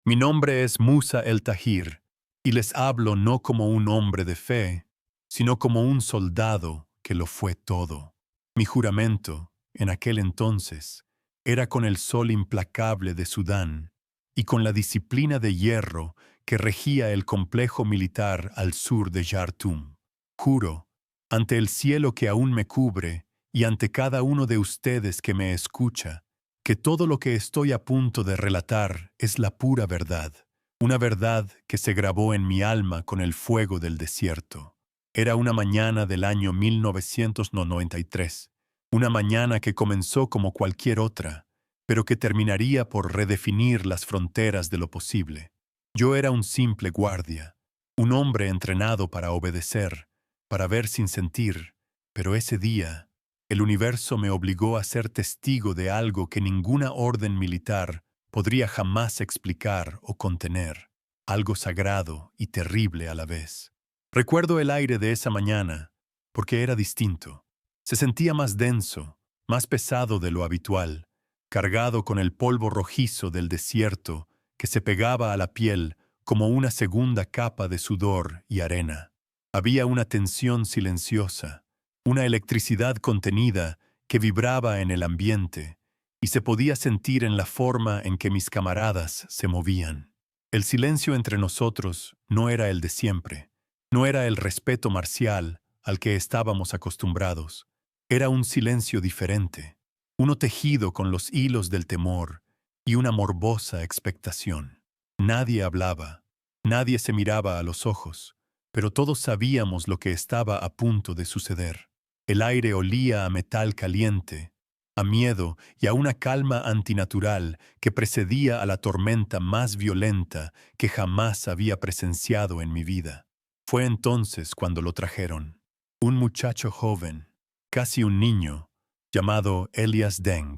Mi nombre es Musa el Tahir, y les hablo no como un hombre de fe, sino como un soldado que lo fue todo. Mi juramento, en aquel entonces, era con el sol implacable de Sudán y con la disciplina de hierro que regía el complejo militar al sur de Jartum. Juro, ante el cielo que aún me cubre y ante cada uno de ustedes que me escucha, que todo lo que estoy a punto de relatar es la pura verdad, una verdad que se grabó en mi alma con el fuego del desierto. Era una mañana del año 1993, una mañana que comenzó como cualquier otra, pero que terminaría por redefinir las fronteras de lo posible. Yo era un simple guardia, un hombre entrenado para obedecer, para ver sin sentir, pero ese día el universo me obligó a ser testigo de algo que ninguna orden militar podría jamás explicar o contener, algo sagrado y terrible a la vez. Recuerdo el aire de esa mañana, porque era distinto. Se sentía más denso, más pesado de lo habitual, cargado con el polvo rojizo del desierto que se pegaba a la piel como una segunda capa de sudor y arena. Había una tensión silenciosa, una electricidad contenida que vibraba en el ambiente y se podía sentir en la forma en que mis camaradas se movían. El silencio entre nosotros no era el de siempre, no era el respeto marcial al que estábamos acostumbrados. Era un silencio diferente, uno tejido con los hilos del temor y una morbosa expectación. Nadie hablaba, nadie se miraba a los ojos, pero todos sabíamos lo que estaba a punto de suceder. El aire olía a metal caliente, a miedo y a una calma antinatural que precedía a la tormenta más violenta que jamás había presenciado en mi vida. Fue entonces cuando lo trajeron. Un muchacho joven, casi un niño, llamado Elias Deng.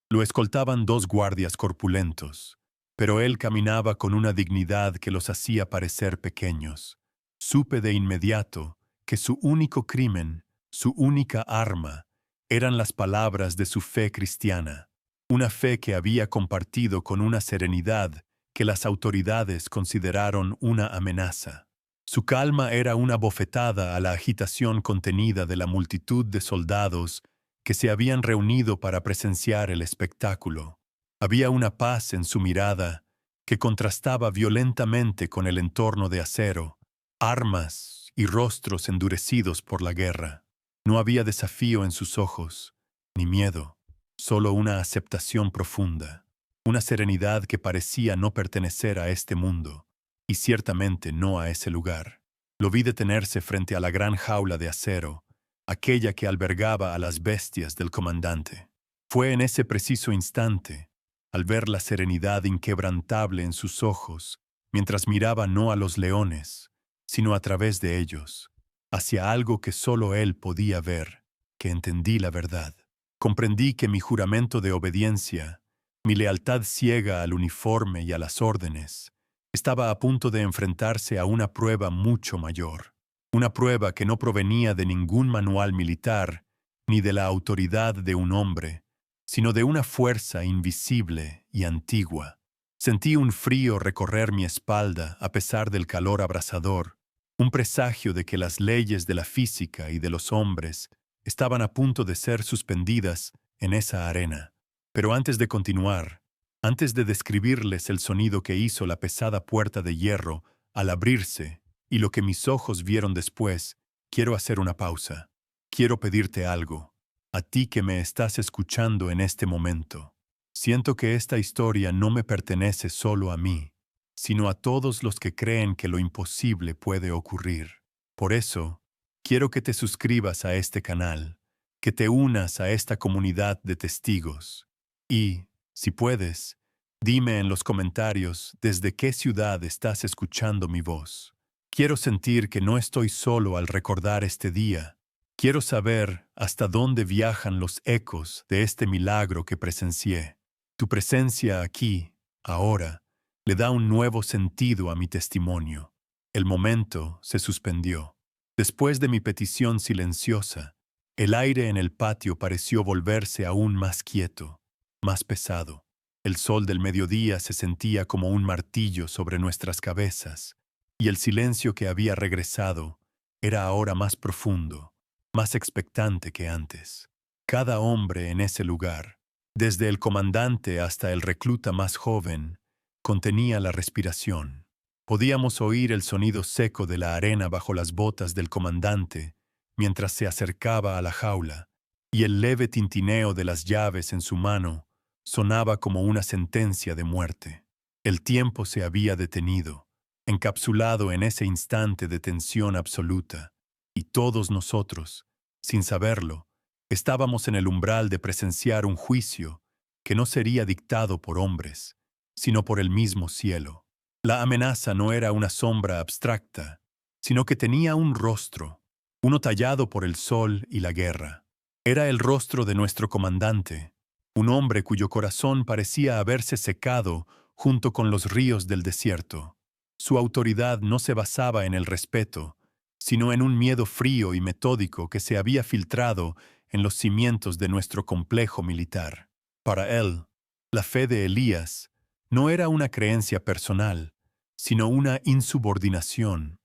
Lo escoltaban dos guardias corpulentos, pero él caminaba con una dignidad que los hacía parecer pequeños. Supe de inmediato que su único crimen, su única arma, eran las palabras de su fe cristiana, una fe que había compartido con una serenidad que las autoridades consideraron una amenaza. Su calma era una bofetada a la agitación contenida de la multitud de soldados que se habían reunido para presenciar el espectáculo. Había una paz en su mirada que contrastaba violentamente con el entorno de acero, armas y rostros endurecidos por la guerra. No había desafío en sus ojos, ni miedo, solo una aceptación profunda, una serenidad que parecía no pertenecer a este mundo, y ciertamente no a ese lugar. Lo vi detenerse frente a la gran jaula de acero, aquella que albergaba a las bestias del comandante. Fue en ese preciso instante, al ver la serenidad inquebrantable en sus ojos, mientras miraba no a los leones, sino a través de ellos, hacia algo que solo él podía ver, que entendí la verdad. Comprendí que mi juramento de obediencia, mi lealtad ciega al uniforme y a las órdenes, estaba a punto de enfrentarse a una prueba mucho mayor. Una prueba que no provenía de ningún manual militar, ni de la autoridad de un hombre, sino de una fuerza invisible y antigua. Sentí un frío recorrer mi espalda a pesar del calor abrasador, un presagio de que las leyes de la física y de los hombres estaban a punto de ser suspendidas en esa arena. Pero antes de continuar, antes de describirles el sonido que hizo la pesada puerta de hierro al abrirse y lo que mis ojos vieron después, quiero hacer una pausa. Quiero pedirte algo, a ti que me estás escuchando en este momento. Siento que esta historia no me pertenece solo a mí, sino a todos los que creen que lo imposible puede ocurrir. Por eso, quiero que te suscribas a este canal, que te unas a esta comunidad de testigos. Y, si puedes, dime en los comentarios desde qué ciudad estás escuchando mi voz. Quiero sentir que no estoy solo al recordar este día. Quiero saber hasta dónde viajan los ecos de este milagro que presencié. Tu presencia aquí, ahora, le da un nuevo sentido a mi testimonio. El momento se suspendió. Después de mi petición silenciosa, el aire en el patio pareció volverse aún más quieto, más pesado. El sol del mediodía se sentía como un martillo sobre nuestras cabezas, y el silencio que había regresado era ahora más profundo, más expectante que antes. Cada hombre en ese lugar, desde el comandante hasta el recluta más joven, contenía la respiración. Podíamos oír el sonido seco de la arena bajo las botas del comandante mientras se acercaba a la jaula, y el leve tintineo de las llaves en su mano sonaba como una sentencia de muerte. El tiempo se había detenido, encapsulado en ese instante de tensión absoluta, y todos nosotros, sin saberlo, estábamos en el umbral de presenciar un juicio que no sería dictado por hombres, sino por el mismo cielo. La amenaza no era una sombra abstracta, sino que tenía un rostro, uno tallado por el sol y la guerra. Era el rostro de nuestro comandante, un hombre cuyo corazón parecía haberse secado junto con los ríos del desierto. Su autoridad no se basaba en el respeto, sino en un miedo frío y metódico que se había filtrado en los cimientos de nuestro complejo militar. Para él, la fe de Elías no era una creencia personal, sino una insubordinación,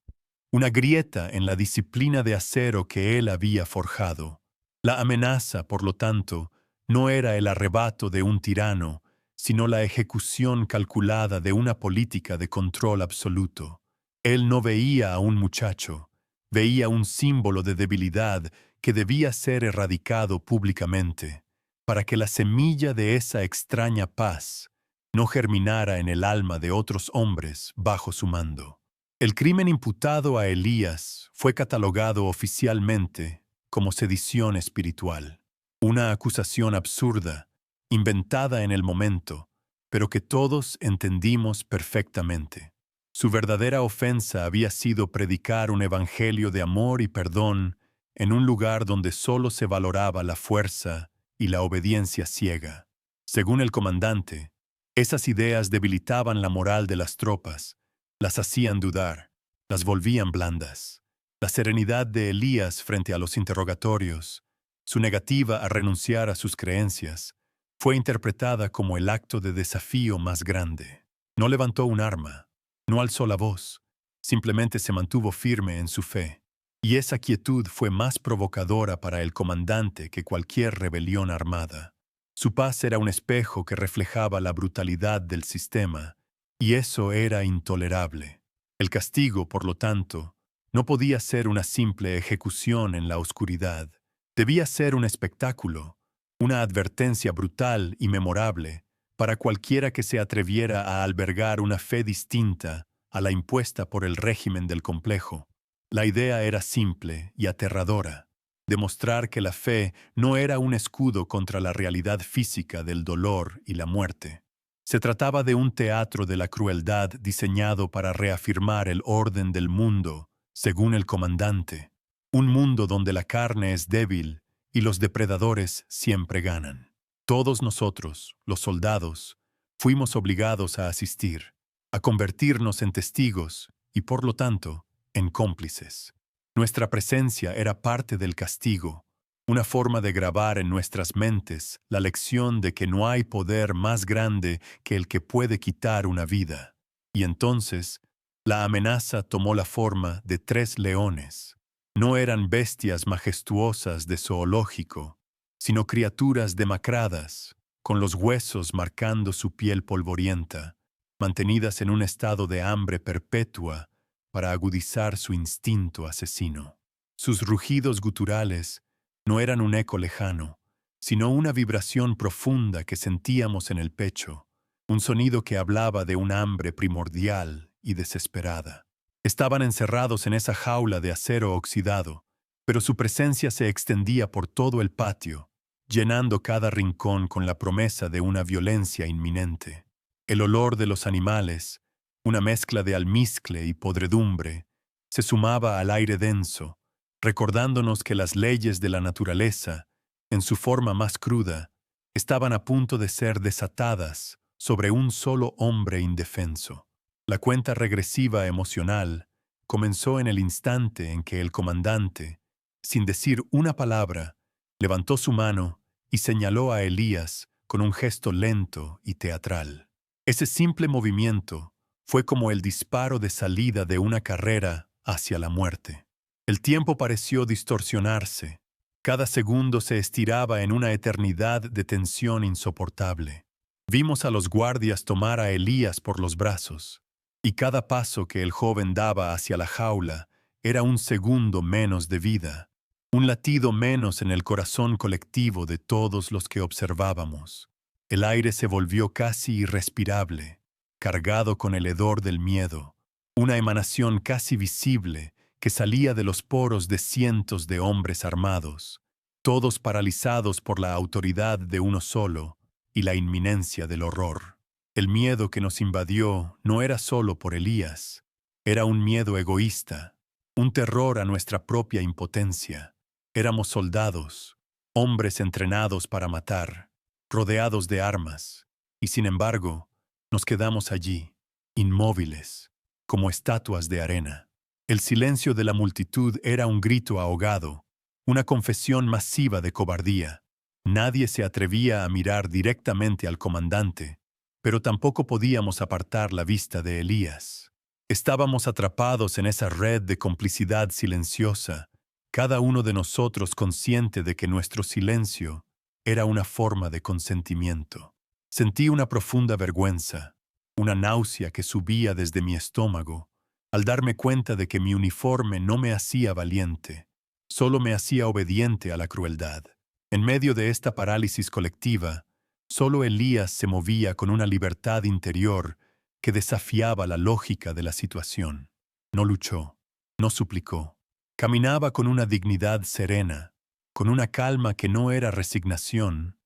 una grieta en la disciplina de acero que él había forjado. La amenaza, por lo tanto, no era el arrebato de un tirano, sino la ejecución calculada de una política de control absoluto. Él no veía a un muchacho, veía un símbolo de debilidad que debía ser erradicado públicamente, para que la semilla de esa extraña paz no germinara en el alma de otros hombres bajo su mando. El crimen imputado a Elías fue catalogado oficialmente como sedición espiritual, una acusación absurda, inventada en el momento, pero que todos entendimos perfectamente. Su verdadera ofensa había sido predicar un evangelio de amor y perdón en un lugar donde solo se valoraba la fuerza y la obediencia ciega. Según el comandante, esas ideas debilitaban la moral de las tropas, las hacían dudar, las volvían blandas. La serenidad de Elías frente a los interrogatorios, su negativa a renunciar a sus creencias, fue interpretada como el acto de desafío más grande. No levantó un arma, no alzó la voz, simplemente se mantuvo firme en su fe. Y esa quietud fue más provocadora para el comandante que cualquier rebelión armada. Su paz era un espejo que reflejaba la brutalidad del sistema, y eso era intolerable. El castigo, por lo tanto, no podía ser una simple ejecución en la oscuridad. Debía ser un espectáculo, una advertencia brutal y memorable para cualquiera que se atreviera a albergar una fe distinta a la impuesta por el régimen del complejo. La idea era simple y aterradora: demostrar que la fe no era un escudo contra la realidad física del dolor y la muerte. Se trataba de un teatro de la crueldad diseñado para reafirmar el orden del mundo, según el comandante. Un mundo donde la carne es débil y los depredadores siempre ganan. Todos nosotros, los soldados, fuimos obligados a asistir, a convertirnos en testigos y, por lo tanto, en cómplices. Nuestra presencia era parte del castigo, una forma de grabar en nuestras mentes la lección de que no hay poder más grande que el que puede quitar una vida. Y entonces, la amenaza tomó la forma de 3 leones. No eran bestias majestuosas de zoológico, sino criaturas demacradas, con los huesos marcando su piel polvorienta, mantenidas en un estado de hambre perpetua para agudizar su instinto asesino. Sus rugidos guturales no eran un eco lejano, sino una vibración profunda que sentíamos en el pecho, un sonido que hablaba de un hambre primordial y desesperada. Estaban encerrados en esa jaula de acero oxidado, pero su presencia se extendía por todo el patio, llenando cada rincón con la promesa de una violencia inminente. El olor de los animales, una mezcla de almizcle y podredumbre, se sumaba al aire denso, recordándonos que las leyes de la naturaleza, en su forma más cruda, estaban a punto de ser desatadas sobre un solo hombre indefenso. La cuenta regresiva emocional comenzó en el instante en que el comandante, sin decir una palabra, levantó su mano y señaló a Elías con un gesto lento y teatral. Ese simple movimiento fue como el disparo de salida de una carrera hacia la muerte. El tiempo pareció distorsionarse. Cada segundo se estiraba en una eternidad de tensión insoportable. Vimos a los guardias tomar a Elías por los brazos, y cada paso que el joven daba hacia la jaula era un segundo menos de vida, un latido menos en el corazón colectivo de todos los que observábamos. El aire se volvió casi irrespirable, cargado con el hedor del miedo, una emanación casi visible que salía de los poros de cientos de hombres armados, todos paralizados por la autoridad de uno solo y la inminencia del horror. El miedo que nos invadió no era solo por Elías, era un miedo egoísta, un terror a nuestra propia impotencia. Éramos soldados, hombres entrenados para matar, rodeados de armas, y sin embargo, nos quedamos allí, inmóviles, como estatuas de arena. El silencio de la multitud era un grito ahogado, una confesión masiva de cobardía. Nadie se atrevía a mirar directamente al comandante, pero tampoco podíamos apartar la vista de Elías. Estábamos atrapados en esa red de complicidad silenciosa, cada uno de nosotros consciente de que nuestro silencio era una forma de consentimiento. Sentí una profunda vergüenza, una náusea que subía desde mi estómago, al darme cuenta de que mi uniforme no me hacía valiente, solo me hacía obediente a la crueldad. En medio de esta parálisis colectiva, solo Elías se movía con una libertad interior que desafiaba la lógica de la situación. No luchó, no suplicó. Caminaba con una dignidad serena, con una calma que no era resignación,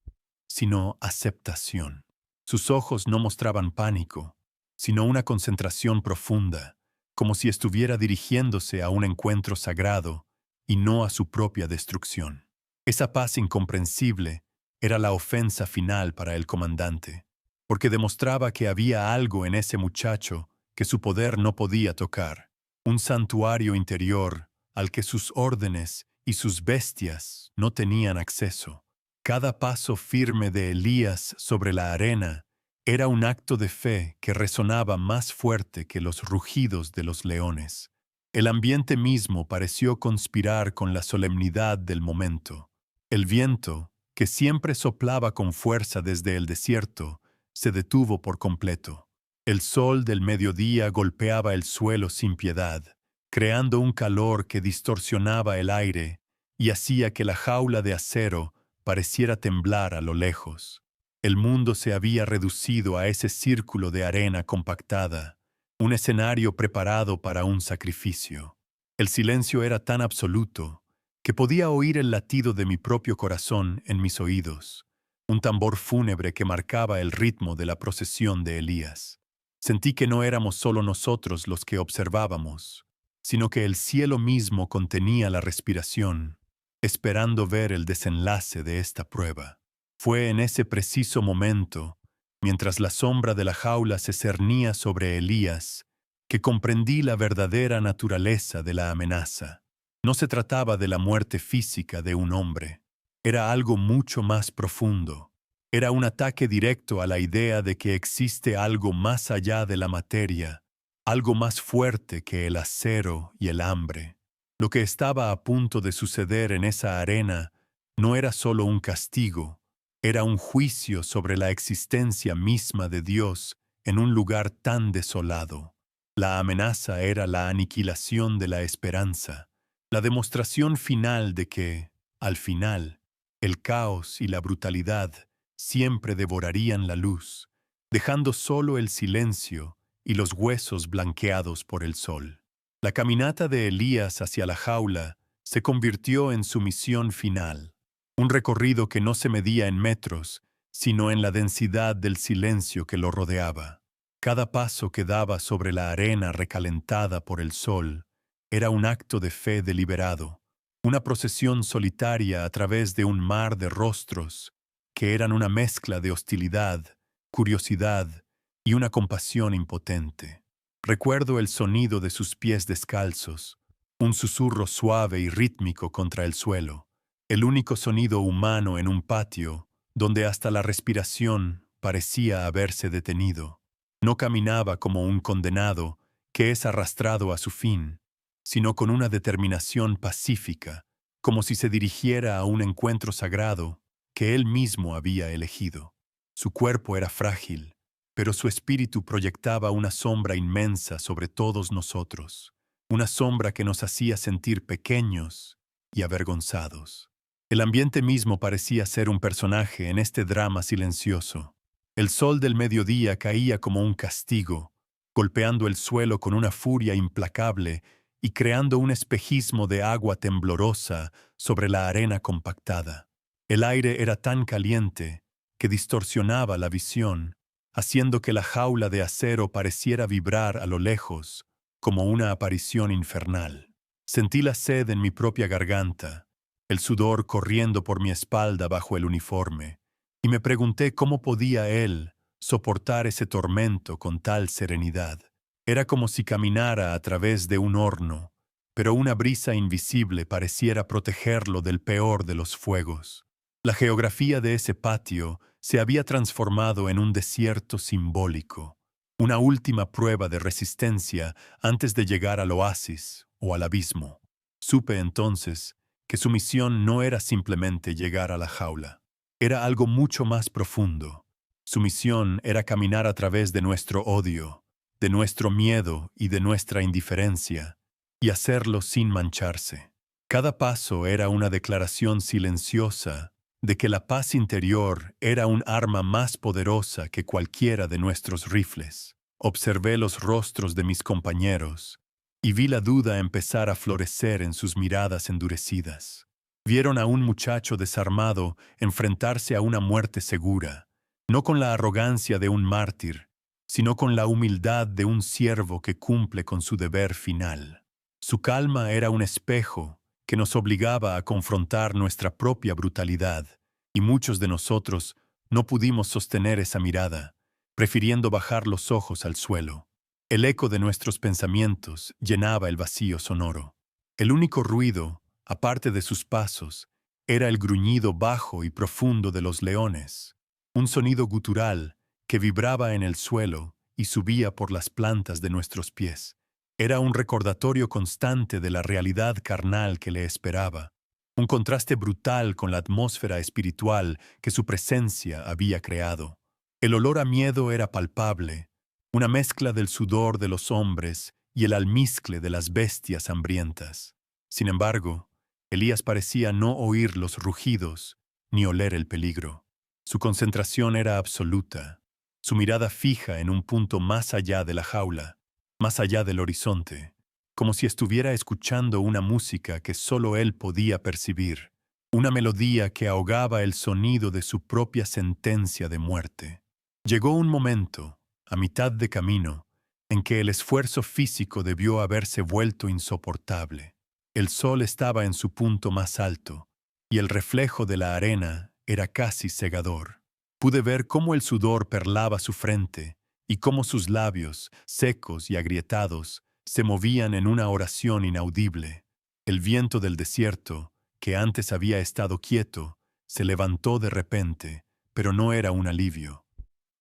sino aceptación. Sus ojos no mostraban pánico, sino una concentración profunda, como si estuviera dirigiéndose a un encuentro sagrado y no a su propia destrucción. Esa paz incomprensible era la ofensa final para el comandante, porque demostraba que había algo en ese muchacho que su poder no podía tocar, un santuario interior al que sus órdenes y sus bestias no tenían acceso. Cada paso firme de Elías sobre la arena era un acto de fe que resonaba más fuerte que los rugidos de los leones. El ambiente mismo pareció conspirar con la solemnidad del momento. El viento, que siempre soplaba con fuerza desde el desierto, se detuvo por completo. El sol del mediodía golpeaba el suelo sin piedad, creando un calor que distorsionaba el aire y hacía que la jaula de acero pareciera temblar a lo lejos. El mundo se había reducido a ese círculo de arena compactada, un escenario preparado para un sacrificio. El silencio era tan absoluto que podía oír el latido de mi propio corazón en mis oídos, un tambor fúnebre que marcaba el ritmo de la procesión de Elías. Sentí que no éramos solo nosotros los que observábamos, sino que el cielo mismo contenía la respiración, esperando ver el desenlace de esta prueba. Fue en ese preciso momento, mientras la sombra de la jaula se cernía sobre Elías, que comprendí la verdadera naturaleza de la amenaza. No se trataba de la muerte física de un hombre. Era algo mucho más profundo. Era un ataque directo a la idea de que existe algo más allá de la materia, algo más fuerte que el acero y el hambre. Lo que estaba a punto de suceder en esa arena no era solo un castigo, era un juicio sobre la existencia misma de Dios en un lugar tan desolado. La amenaza era la aniquilación de la esperanza, la demostración final de que, al final, el caos y la brutalidad siempre devorarían la luz, dejando solo el silencio y los huesos blanqueados por el sol. La caminata de Elías hacia la jaula se convirtió en su misión final, un recorrido que no se medía en metros, sino en la densidad del silencio que lo rodeaba. Cada paso que daba sobre la arena recalentada por el sol era un acto de fe deliberado, una procesión solitaria a través de un mar de rostros que eran una mezcla de hostilidad, curiosidad y una compasión impotente. Recuerdo el sonido de sus pies descalzos, un susurro suave y rítmico contra el suelo, el único sonido humano en un patio donde hasta la respiración parecía haberse detenido. No caminaba como un condenado que es arrastrado a su fin, sino con una determinación pacífica, como si se dirigiera a un encuentro sagrado que él mismo había elegido. Su cuerpo era frágil, pero su espíritu proyectaba una sombra inmensa sobre todos nosotros, una sombra que nos hacía sentir pequeños y avergonzados. El ambiente mismo parecía ser un personaje en este drama silencioso. El sol del mediodía caía como un castigo, golpeando el suelo con una furia implacable y creando un espejismo de agua temblorosa sobre la arena compactada. El aire era tan caliente que distorsionaba la visión, haciendo que la jaula de acero pareciera vibrar a lo lejos, como una aparición infernal. Sentí la sed en mi propia garganta, el sudor corriendo por mi espalda bajo el uniforme, y me pregunté cómo podía él soportar ese tormento con tal serenidad. Era como si caminara a través de un horno, pero una brisa invisible pareciera protegerlo del peor de los fuegos. La geografía de ese patio se había transformado en un desierto simbólico, una última prueba de resistencia antes de llegar al oasis o al abismo. Supe entonces que su misión no era simplemente llegar a la jaula. Era algo mucho más profundo. Su misión era caminar a través de nuestro odio, de nuestro miedo y de nuestra indiferencia, y hacerlo sin mancharse. Cada paso era una declaración silenciosa de que la paz interior era un arma más poderosa que cualquiera de nuestros rifles. Observé los rostros de mis compañeros y vi la duda empezar a florecer en sus miradas endurecidas. Vieron a un muchacho desarmado enfrentarse a una muerte segura, no con la arrogancia de un mártir, sino con la humildad de un siervo que cumple con su deber final. Su calma era un espejo que nos obligaba a confrontar nuestra propia brutalidad, y muchos de nosotros no pudimos sostener esa mirada, prefiriendo bajar los ojos al suelo. El eco de nuestros pensamientos llenaba el vacío sonoro. El único ruido, aparte de sus pasos, era el gruñido bajo y profundo de los leones, un sonido gutural que vibraba en el suelo y subía por las plantas de nuestros pies. Era un recordatorio constante de la realidad carnal que le esperaba, un contraste brutal con la atmósfera espiritual que su presencia había creado. El olor a miedo era palpable, una mezcla del sudor de los hombres y el almizcle de las bestias hambrientas. Sin embargo, Elías parecía no oír los rugidos ni oler el peligro. Su concentración era absoluta, su mirada fija en un punto más allá de la jaula, más allá del horizonte, como si estuviera escuchando una música que solo él podía percibir, una melodía que ahogaba el sonido de su propia sentencia de muerte. Llegó un momento, a mitad de camino, en que el esfuerzo físico debió haberse vuelto insoportable. El sol estaba en su punto más alto, y el reflejo de la arena era casi cegador. Pude ver cómo el sudor perlaba su frente y cómo sus labios, secos y agrietados, se movían en una oración inaudible. El viento del desierto, que antes había estado quieto, se levantó de repente, pero no era un alivio.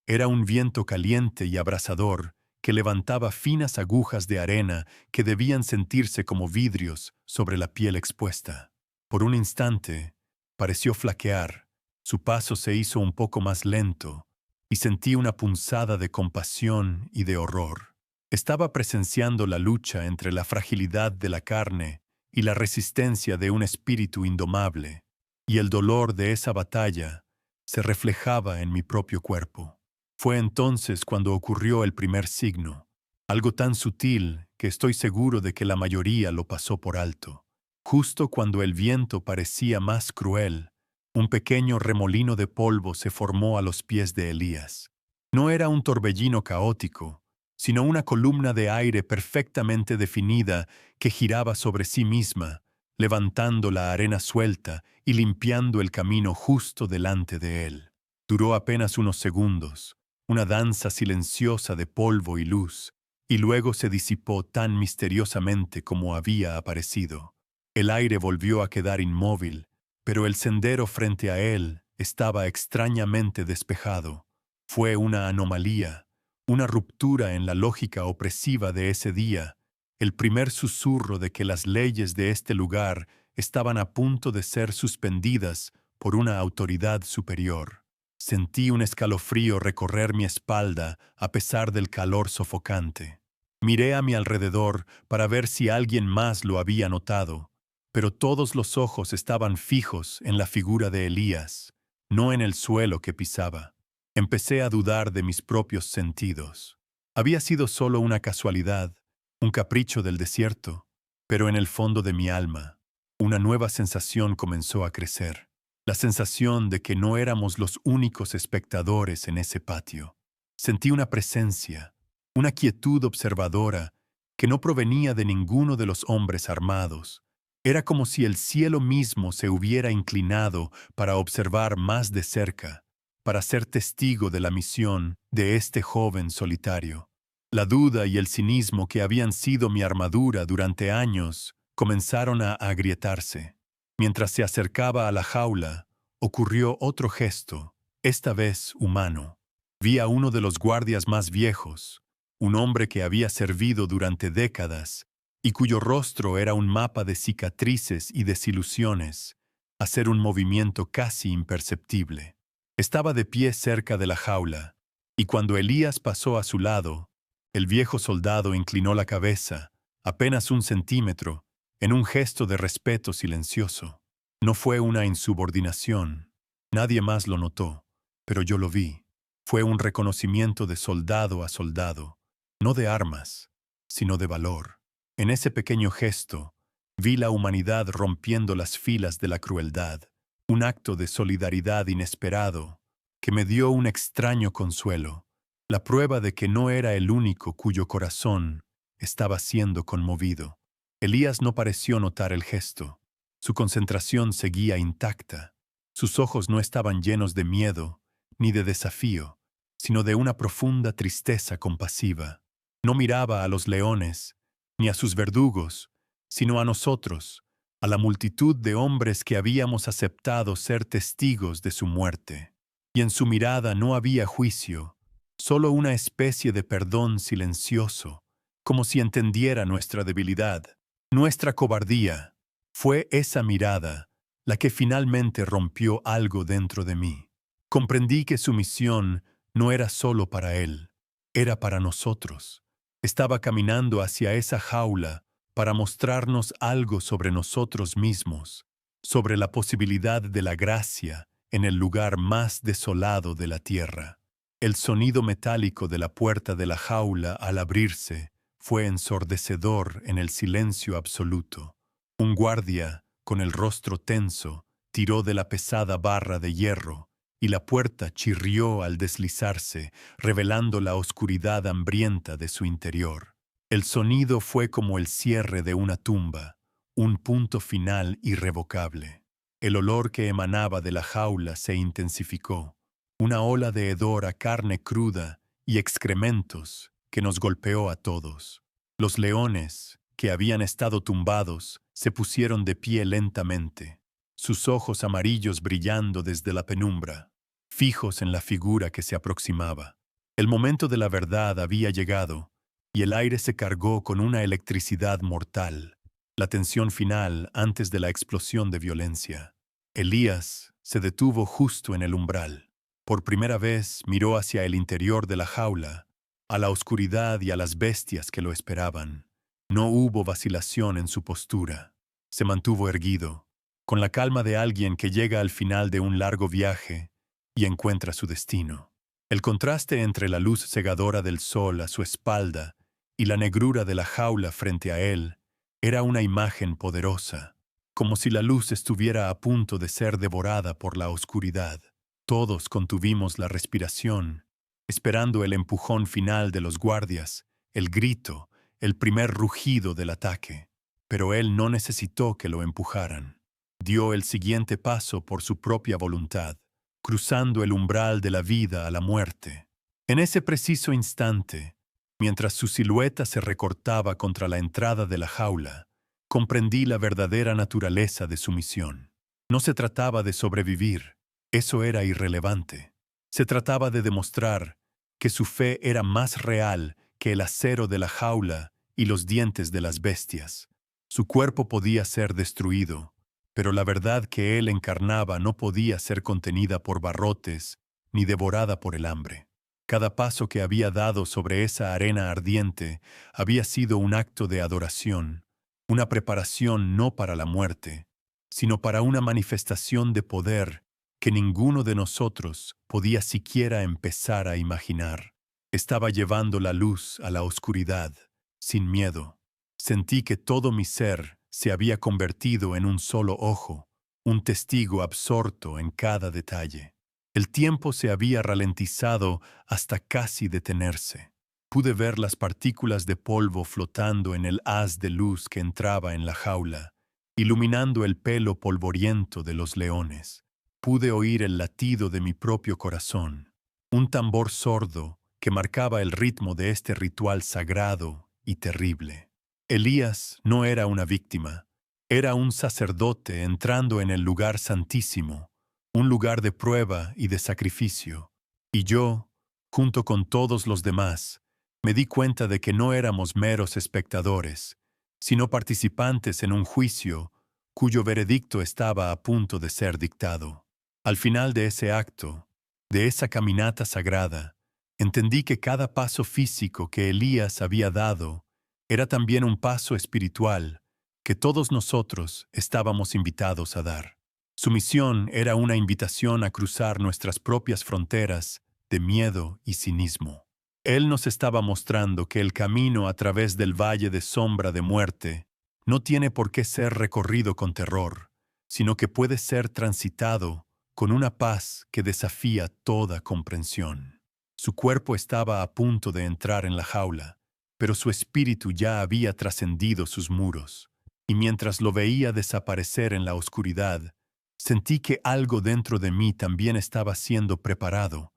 Era un viento caliente y abrasador que levantaba finas agujas de arena que debían sentirse como vidrios sobre la piel expuesta. Por un instante, pareció flaquear, su paso se hizo un poco más lento, y sentí una punzada de compasión y de horror. Estaba presenciando la lucha entre la fragilidad de la carne y la resistencia de un espíritu indomable, y el dolor de esa batalla se reflejaba en mi propio cuerpo. Fue entonces cuando ocurrió el primer signo, algo tan sutil que estoy seguro de que la mayoría lo pasó por alto. Justo cuando el viento parecía más cruel, un pequeño remolino de polvo se formó a los pies de Elías. No era un torbellino caótico, sino una columna de aire perfectamente definida que giraba sobre sí misma, levantando la arena suelta y limpiando el camino justo delante de él. Duró apenas unos segundos, una danza silenciosa de polvo y luz, y luego se disipó tan misteriosamente como había aparecido. El aire volvió a quedar inmóvil, pero el sendero frente a él estaba extrañamente despejado. Fue una anomalía, una ruptura en la lógica opresiva de ese día, el primer susurro de que las leyes de este lugar estaban a punto de ser suspendidas por una autoridad superior. Sentí un escalofrío recorrer mi espalda a pesar del calor sofocante. Miré a mi alrededor para ver si alguien más lo había notado, pero todos los ojos estaban fijos en la figura de Elías, no en el suelo que pisaba. Empecé a dudar de mis propios sentidos. Había sido solo una casualidad, un capricho del desierto, pero en el fondo de mi alma, una nueva sensación comenzó a crecer. La sensación de que no éramos los únicos espectadores en ese patio. Sentí una presencia, una quietud observadora que no provenía de ninguno de los hombres armados. Era como si el cielo mismo se hubiera inclinado para observar más de cerca, para ser testigo de la misión de este joven solitario. La duda y el cinismo que habían sido mi armadura durante años comenzaron a agrietarse. Mientras se acercaba a la jaula, ocurrió otro gesto, esta vez humano. Vi a uno de los guardias más viejos, un hombre que había servido durante décadas y cuyo rostro era un mapa de cicatrices y desilusiones, hacer un movimiento casi imperceptible. Estaba de pie cerca de la jaula, y cuando Elías pasó a su lado, el viejo soldado inclinó la cabeza, apenas un centímetro, en un gesto de respeto silencioso. No fue una insubordinación. Nadie más lo notó, pero yo lo vi. Fue un reconocimiento de soldado a soldado, no de armas, sino de valor. En ese pequeño gesto, vi la humanidad rompiendo las filas de la crueldad, un acto de solidaridad inesperado que me dio un extraño consuelo, la prueba de que no era el único cuyo corazón estaba siendo conmovido. Elías no pareció notar el gesto. Su concentración seguía intacta. Sus ojos no estaban llenos de miedo ni de desafío, sino de una profunda tristeza compasiva. No miraba a los leones, ni a sus verdugos, sino a nosotros, a la multitud de hombres que habíamos aceptado ser testigos de su muerte. Y en su mirada no había juicio, solo una especie de perdón silencioso, como si entendiera nuestra debilidad, nuestra cobardía. Fue esa mirada la que finalmente rompió algo dentro de mí. Comprendí que su misión no era solo para él, era para nosotros. Estaba caminando hacia esa jaula para mostrarnos algo sobre nosotros mismos, sobre la posibilidad de la gracia en el lugar más desolado de la tierra. El sonido metálico de la puerta de la jaula al abrirse fue ensordecedor en el silencio absoluto. Un guardia, con el rostro tenso, tiró de la pesada barra de hierro, y la puerta chirrió al deslizarse, revelando la oscuridad hambrienta de su interior. El sonido fue como el cierre de una tumba, un punto final irrevocable. El olor que emanaba de la jaula se intensificó, una ola de hedor a carne cruda y excrementos que nos golpeó a todos. Los leones, que habían estado tumbados, se pusieron de pie lentamente, sus ojos amarillos brillando desde la penumbra, fijos en la figura que se aproximaba. El momento de la verdad había llegado, y el aire se cargó con una electricidad mortal, la tensión final antes de la explosión de violencia. Elías se detuvo justo en el umbral. Por primera vez miró hacia el interior de la jaula, a la oscuridad y a las bestias que lo esperaban. No hubo vacilación en su postura. Se mantuvo erguido, con la calma de alguien que llega al final de un largo viaje y encuentra su destino. El contraste entre la luz cegadora del sol a su espalda y la negrura de la jaula frente a él era una imagen poderosa, como si la luz estuviera a punto de ser devorada por la oscuridad. Todos contuvimos la respiración, esperando el empujón final de los guardias, el grito, el primer rugido del ataque. Pero él no necesitó que lo empujaran. Dio el siguiente paso por su propia voluntad, cruzando el umbral de la vida a la muerte. En ese preciso instante, mientras su silueta se recortaba contra la entrada de la jaula, comprendí la verdadera naturaleza de su misión. No se trataba de sobrevivir, Eso era irrelevante. Se trataba de demostrar que su fe era más real que el acero de la jaula y los dientes de las bestias. Su cuerpo podía ser destruido, pero la verdad que él encarnaba no podía ser contenida por barrotes ni devorada por el hambre. Cada paso que había dado sobre esa arena ardiente había sido un acto de adoración, una preparación no para la muerte, sino para una manifestación de poder que ninguno de nosotros podía siquiera empezar a imaginar. Estaba llevando la luz a la oscuridad, sin miedo. Sentí que todo mi ser se había convertido en un solo ojo, un testigo absorto en cada detalle. El tiempo se había ralentizado hasta casi detenerse. Pude ver las partículas de polvo flotando en el haz de luz que entraba en la jaula, iluminando el pelo polvoriento de los leones. Pude oír el latido de mi propio corazón, un tambor sordo que marcaba el ritmo de este ritual sagrado y terrible. Elías no era una víctima, era un sacerdote entrando en el lugar santísimo, un lugar de prueba y de sacrificio. Y yo, junto con todos los demás, me di cuenta de que no éramos meros espectadores, sino participantes en un juicio cuyo veredicto estaba a punto de ser dictado. Al final de ese acto, de esa caminata sagrada, entendí que cada paso físico que Elías había dado era también un paso espiritual que todos nosotros estábamos invitados a dar. Su misión era una invitación a cruzar nuestras propias fronteras de miedo y cinismo. Él nos estaba mostrando que el camino a través del valle de sombra de muerte no tiene por qué ser recorrido con terror, sino que puede ser transitado con una paz que desafía toda comprensión. Su cuerpo estaba a punto de entrar en la jaula, pero su espíritu ya había trascendido sus muros, y mientras lo veía desaparecer en la oscuridad, sentí que algo dentro de mí también estaba siendo preparado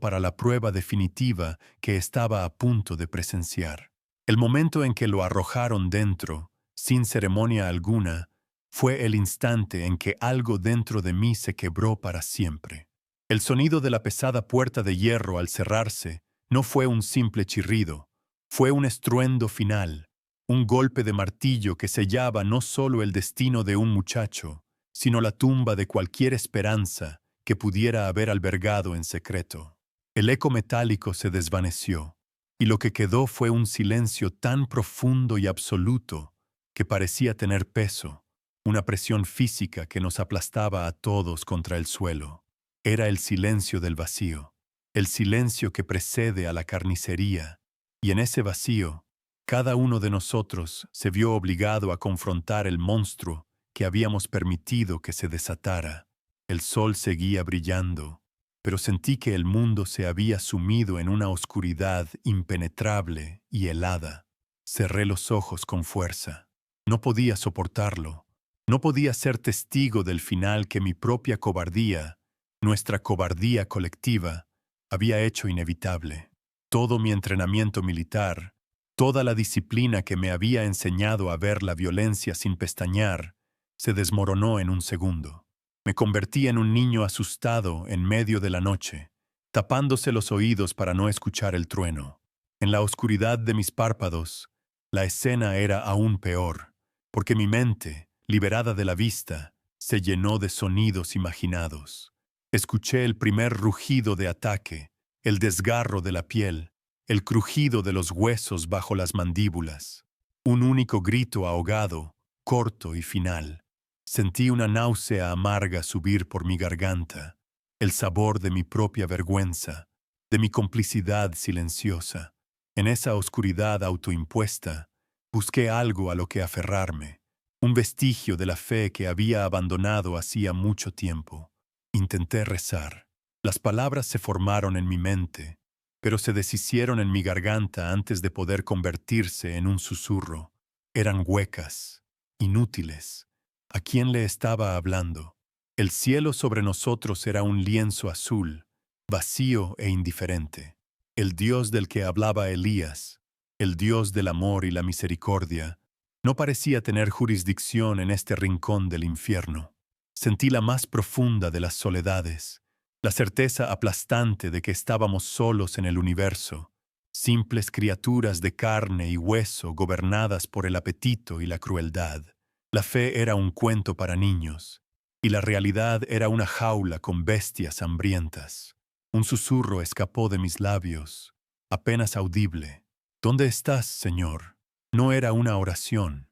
para la prueba definitiva que estaba a punto de presenciar. El momento en que lo arrojaron dentro, sin ceremonia alguna, fue el instante en que algo dentro de mí se quebró para siempre. El sonido de la pesada puerta de hierro al cerrarse no fue un simple chirrido, fue un estruendo final, un golpe de martillo que sellaba no solo el destino de un muchacho, sino la tumba de cualquier esperanza que pudiera haber albergado en secreto. El eco metálico se desvaneció, y lo que quedó fue un silencio tan profundo y absoluto que parecía tener peso, una presión física que nos aplastaba a todos contra el suelo. Era el silencio del vacío, el silencio que precede a la carnicería, y en ese vacío, cada uno de nosotros se vio obligado a confrontar el monstruo que habíamos permitido que se desatara. El sol seguía brillando, pero sentí que el mundo se había sumido en una oscuridad impenetrable y helada. Cerré los ojos con fuerza. No podía soportarlo. No podía ser testigo del final que mi propia cobardía, nuestra cobardía colectiva, había hecho inevitable. Todo mi entrenamiento militar, toda la disciplina que me había enseñado a ver la violencia sin pestañear, se desmoronó en un segundo. Me convertí en un niño asustado en medio de la noche, tapándose los oídos para no escuchar el trueno. En la oscuridad de mis párpados, la escena era aún peor, porque mi mente, liberada de la vista, se llenó de sonidos imaginados. Escuché el primer rugido de ataque, el desgarro de la piel, el crujido de los huesos bajo las mandíbulas. Un único grito ahogado, corto y final. Sentí una náusea amarga subir por mi garganta, el sabor de mi propia vergüenza, de mi complicidad silenciosa. En esa oscuridad autoimpuesta, busqué algo a lo que aferrarme, un vestigio de la fe que había abandonado hacía mucho tiempo. Intenté rezar. Las palabras se formaron en mi mente, pero se deshicieron en mi garganta antes de poder convertirse en un susurro. Eran huecas, inútiles. ¿A quién le estaba hablando? El cielo sobre nosotros era un lienzo azul, vacío e indiferente. El Dios del que hablaba Elías, el Dios del amor y la misericordia, no parecía tener jurisdicción en este rincón del infierno. Sentí la más profunda de las soledades, la certeza aplastante de que estábamos solos en el universo, simples criaturas de carne y hueso gobernadas por el apetito y la crueldad. La fe era un cuento para niños, y la realidad era una jaula con bestias hambrientas. Un susurro escapó de mis labios, apenas audible. ¿Dónde estás, Señor? No era una oración,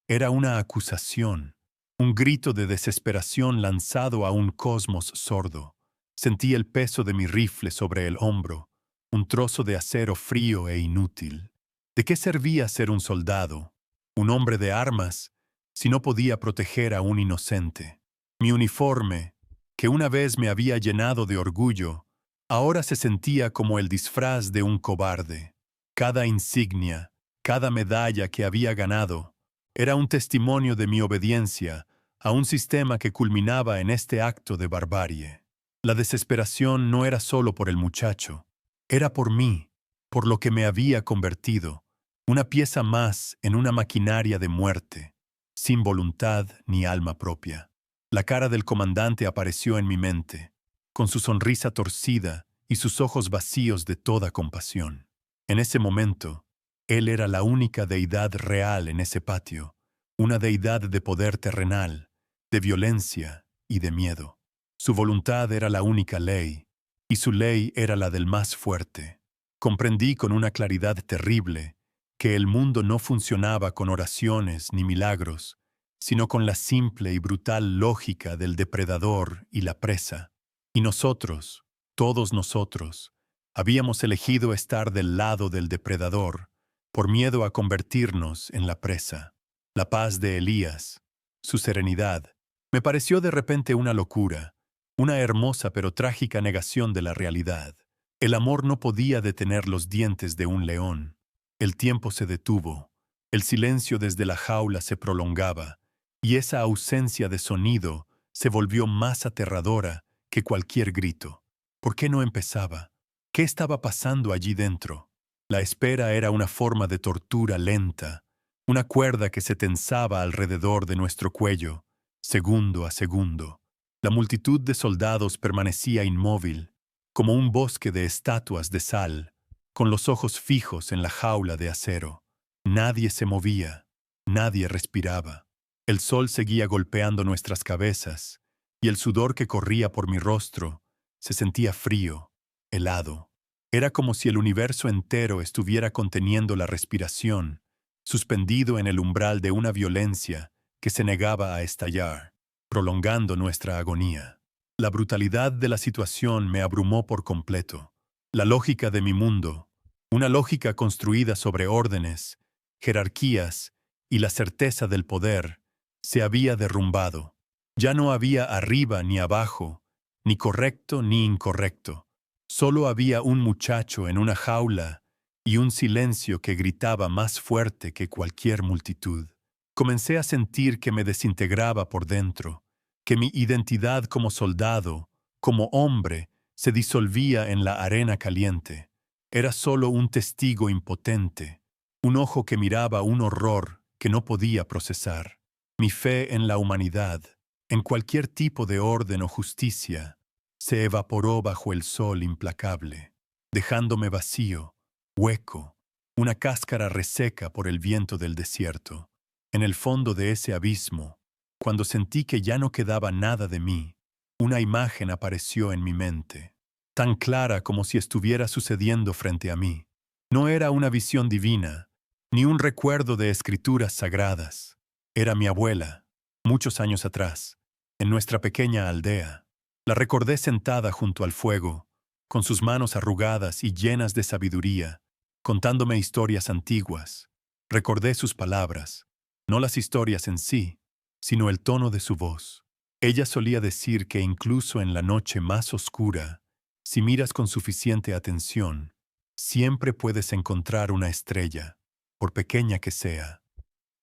era una acusación, un grito de desesperación lanzado a un cosmos sordo. Sentí el peso de mi rifle sobre el hombro, un trozo de acero frío e inútil. ¿De qué servía ser un soldado, un hombre de armas, si no podía proteger a un inocente? Mi uniforme, que una vez me había llenado de orgullo, ahora se sentía como el disfraz de un cobarde. Cada insignia, cada medalla que había ganado, era un testimonio de mi obediencia a un sistema que culminaba en este acto de barbarie. La desesperación no era solo por el muchacho, era por mí, por lo que me había convertido, una pieza más en una maquinaria de muerte, sin voluntad ni alma propia. La cara del comandante apareció en mi mente, con su sonrisa torcida y sus ojos vacíos de toda compasión. En ese momento, él era la única deidad real en ese patio, una deidad de poder terrenal, de violencia y de miedo. Su voluntad era la única ley, y su ley era la del más fuerte. Comprendí con una claridad terrible que el mundo no funcionaba con oraciones ni milagros, sino con la simple y brutal lógica del depredador y la presa. Y nosotros, todos nosotros, habíamos elegido estar del lado del depredador, por miedo a convertirnos en la presa. La paz de Elías, su serenidad, me pareció de repente una locura, una hermosa pero trágica negación de la realidad. El amor no podía detener los dientes de un león. El tiempo se detuvo, el silencio desde la jaula se prolongaba, y esa ausencia de sonido se volvió más aterradora que cualquier grito. ¿Por qué no empezaba? ¿Qué estaba pasando allí dentro? La espera era una forma de tortura lenta, una cuerda que se tensaba alrededor de nuestro cuello, segundo a segundo. La multitud de soldados permanecía inmóvil, como un bosque de estatuas de sal, con los ojos fijos en la jaula de acero. Nadie se movía, nadie respiraba. El sol seguía golpeando nuestras cabezas, y el sudor que corría por mi rostro se sentía frío, helado. Era como si el universo entero estuviera conteniendo la respiración, suspendido en el umbral de una violencia que se negaba a estallar, prolongando nuestra agonía. La brutalidad de la situación me abrumó por completo. La lógica de mi mundo, una lógica construida sobre órdenes, jerarquías y la certeza del poder, se había derrumbado. Ya no había arriba ni abajo, ni correcto ni incorrecto. Solo había un muchacho en una jaula y un silencio que gritaba más fuerte que cualquier multitud. Comencé a sentir que me desintegraba por dentro, que mi identidad como soldado, como hombre, se disolvía en la arena caliente. Era solo un testigo impotente, un ojo que miraba un horror que no podía procesar. Mi fe en la humanidad, en cualquier tipo de orden o justicia, se evaporó bajo el sol implacable, dejándome vacío, hueco, una cáscara reseca por el viento del desierto. En el fondo de ese abismo, cuando sentí que ya no quedaba nada de mí, una imagen apareció en mi mente, tan clara como si estuviera sucediendo frente a mí. No era una visión divina, ni un recuerdo de escrituras sagradas. Era mi abuela, muchos años atrás, en nuestra pequeña aldea. La recordé sentada junto al fuego, con sus manos arrugadas y llenas de sabiduría, contándome historias antiguas. Recordé sus palabras, no las historias en sí, sino el tono de su voz. Ella solía decir que incluso en la noche más oscura, si miras con suficiente atención, siempre puedes encontrar una estrella, por pequeña que sea.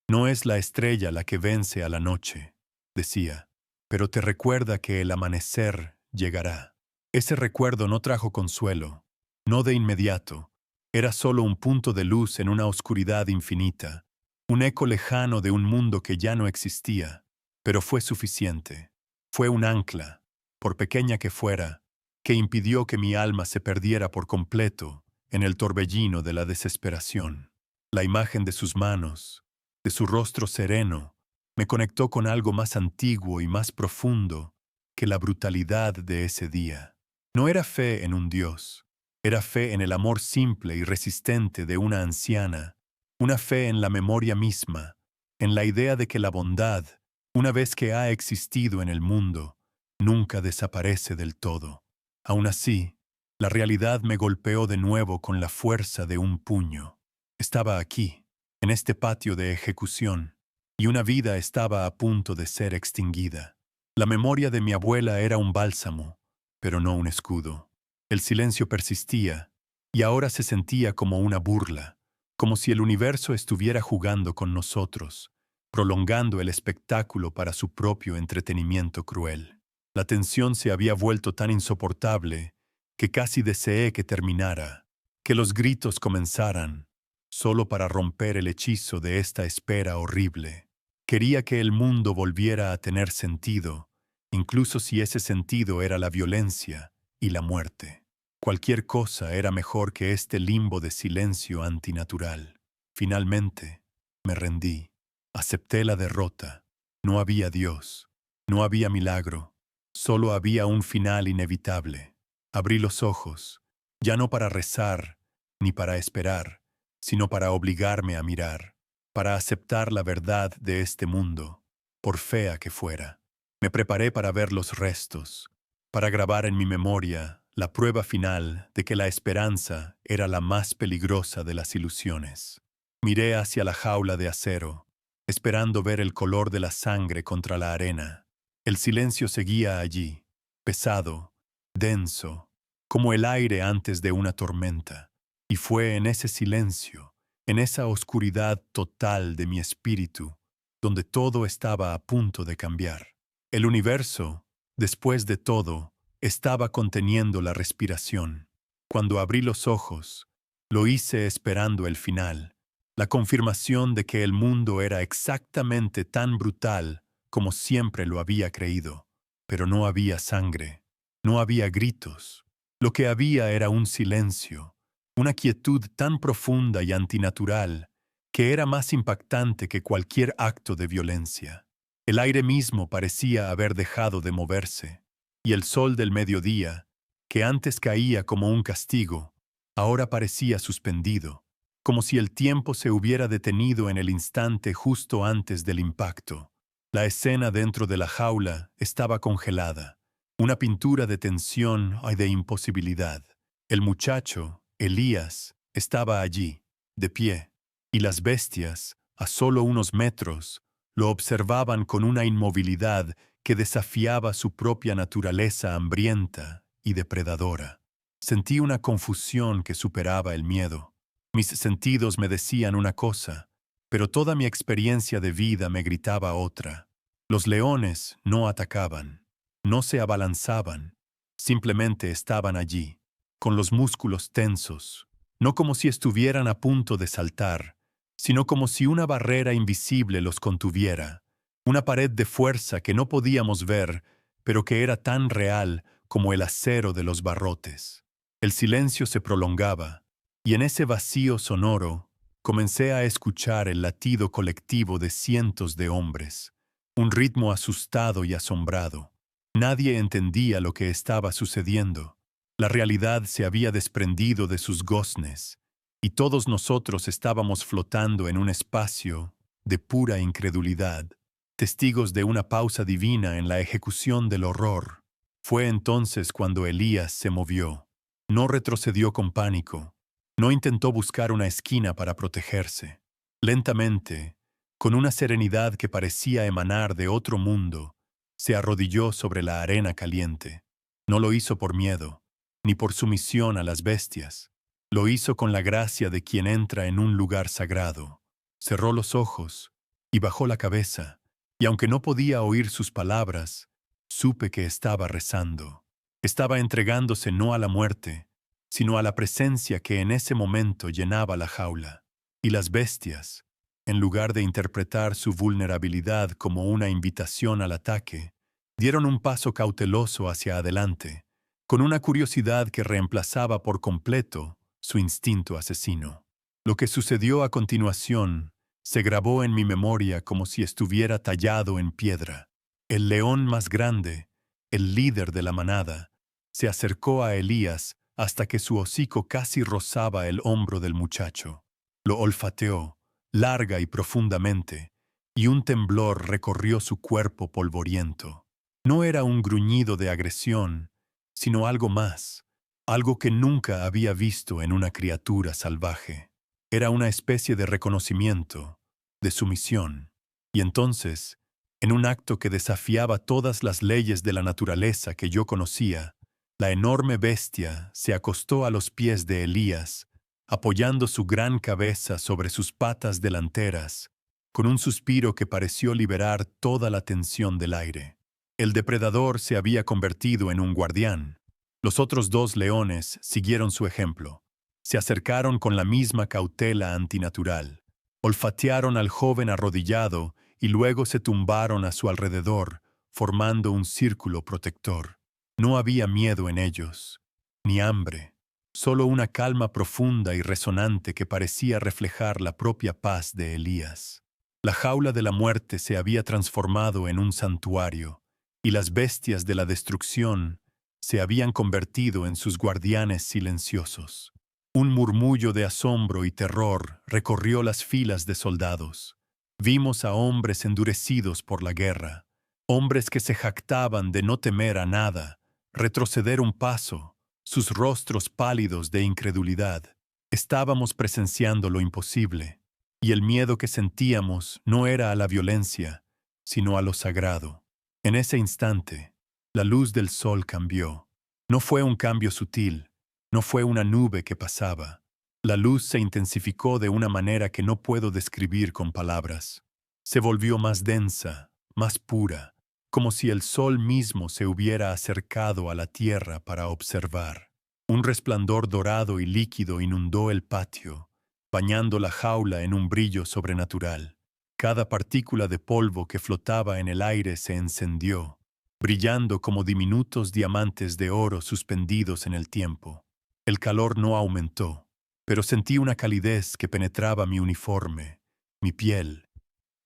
No es la estrella la que vence a la noche, decía, pero te recuerda que el amanecer llegará. Ese recuerdo no trajo consuelo, no de inmediato, era solo un punto de luz en una oscuridad infinita, un eco lejano de un mundo que ya no existía, pero fue suficiente. Fue un ancla, por pequeña que fuera, que impidió que mi alma se perdiera por completo en el torbellino de la desesperación. La imagen de sus manos, de su rostro sereno, me conectó con algo más antiguo y más profundo que la brutalidad de ese día. No era fe en un Dios, era fe en el amor simple y resistente de una anciana, una fe en la memoria misma, en la idea de que la bondad, una vez que ha existido en el mundo, nunca desaparece del todo. Aún así, la realidad me golpeó de nuevo con la fuerza de un puño. Estaba aquí, en este patio de ejecución, y una vida estaba a punto de ser extinguida. La memoria de mi abuela era un bálsamo, pero no un escudo. El silencio persistía, y ahora se sentía como una burla, como si el universo estuviera jugando con nosotros, prolongando el espectáculo para su propio entretenimiento cruel. La tensión se había vuelto tan insoportable que casi deseé que terminara, que los gritos comenzaran, solo para romper el hechizo de esta espera horrible. Quería que el mundo volviera a tener sentido, incluso si ese sentido era la violencia y la muerte. Cualquier cosa era mejor que este limbo de silencio antinatural. Finalmente, me rendí. Acepté la derrota. No había Dios. No había milagro. Solo había un final inevitable. Abrí los ojos, ya no para rezar ni para esperar, sino para obligarme a mirar, para aceptar la verdad de este mundo, por fea que fuera. Me preparé para ver los restos, para grabar en mi memoria la prueba final de que la esperanza era la más peligrosa de las ilusiones. Miré hacia la jaula de acero, esperando ver el color de la sangre contra la arena. El silencio seguía allí, pesado, denso, como el aire antes de una tormenta. Y fue en ese silencio, en esa oscuridad total de mi espíritu, donde todo estaba a punto de cambiar. El universo, después de todo, estaba conteniendo la respiración. Cuando abrí los ojos, lo hice esperando el final, la confirmación de que el mundo era exactamente tan brutal como siempre lo había creído. Pero no había sangre, no había gritos. Lo que había era un silencio, una quietud tan profunda y antinatural que era más impactante que cualquier acto de violencia. El aire mismo parecía haber dejado de moverse, y el sol del mediodía, que antes caía como un castigo, ahora parecía suspendido, como si el tiempo se hubiera detenido en el instante justo antes del impacto. La escena dentro de la jaula estaba congelada, una pintura de tensión y de imposibilidad. El muchacho, Elías, estaba allí, de pie, y las bestias, a solo unos metros, lo observaban con una inmovilidad que desafiaba su propia naturaleza hambrienta y depredadora. Sentí una confusión que superaba el miedo. Mis sentidos me decían una cosa, pero toda mi experiencia de vida me gritaba otra. Los leones no atacaban, no se abalanzaban, simplemente estaban allí, con los músculos tensos, no como si estuvieran a punto de saltar, sino como si una barrera invisible los contuviera, una pared de fuerza que no podíamos ver, pero que era tan real como el acero de los barrotes. El silencio se prolongaba, y en ese vacío sonoro comencé a escuchar el latido colectivo de cientos de hombres, un ritmo asustado y asombrado. Nadie entendía lo que estaba sucediendo. La realidad se había desprendido de sus goznes, y todos nosotros estábamos flotando en un espacio de pura incredulidad, testigos de una pausa divina en la ejecución del horror. Fue entonces cuando Elías se movió. No retrocedió con pánico. No intentó buscar una esquina para protegerse. Lentamente, con una serenidad que parecía emanar de otro mundo, se arrodilló sobre la arena caliente. No lo hizo por miedo, ni por sumisión a las bestias. Lo hizo con la gracia de quien entra en un lugar sagrado. Cerró los ojos y bajó la cabeza, y aunque no podía oír sus palabras, supe que estaba rezando. Estaba entregándose no a la muerte, sino a la presencia que en ese momento llenaba la jaula. Y las bestias, en lugar de interpretar su vulnerabilidad como una invitación al ataque, Dieron un paso cauteloso hacia adelante, con una curiosidad que reemplazaba por completo su instinto asesino. Lo que sucedió a continuación se grabó en mi memoria como si estuviera tallado en piedra. El león más grande, el líder de la manada, se acercó a Elías hasta que su hocico casi rozaba el hombro del muchacho. Lo olfateó, larga y profundamente, y un temblor recorrió su cuerpo polvoriento. No era un gruñido de agresión, sino algo más, algo que nunca había visto en una criatura salvaje. Era una especie de reconocimiento, de sumisión. Y entonces, en un acto que desafiaba todas las leyes de la naturaleza que yo conocía, la enorme bestia se acostó a los pies de Elías, apoyando su gran cabeza sobre sus patas delanteras, con un suspiro que pareció liberar toda la tensión del aire. El depredador se había convertido en un guardián. Los otros dos leones siguieron su ejemplo. Se acercaron con la misma cautela antinatural. Olfatearon al joven arrodillado y luego se tumbaron a su alrededor, formando un círculo protector. No había miedo en ellos, ni hambre, solo una calma profunda y resonante que parecía reflejar la propia paz de Elías. La jaula de la muerte se había transformado en un santuario, y las bestias de la destrucción se habían convertido en sus guardianes silenciosos. Un murmullo de asombro y terror recorrió las filas de soldados. Vimos a hombres endurecidos por la guerra, hombres que se jactaban de no temer a nada, retroceder un paso, sus rostros pálidos de incredulidad. Estábamos presenciando lo imposible, y el miedo que sentíamos no era a la violencia, sino a lo sagrado. En ese instante, la luz del sol cambió. No fue un cambio sutil, no fue una nube que pasaba. La luz se intensificó de una manera que no puedo describir con palabras. Se volvió más densa, más pura, como si el sol mismo se hubiera acercado a la tierra para observar. Un resplandor dorado y líquido inundó el patio, bañando la jaula en un brillo sobrenatural. Cada partícula de polvo que flotaba en el aire se encendió, brillando como diminutos diamantes de oro suspendidos en el tiempo. El calor no aumentó, pero sentí una calidez que penetraba mi uniforme, mi piel,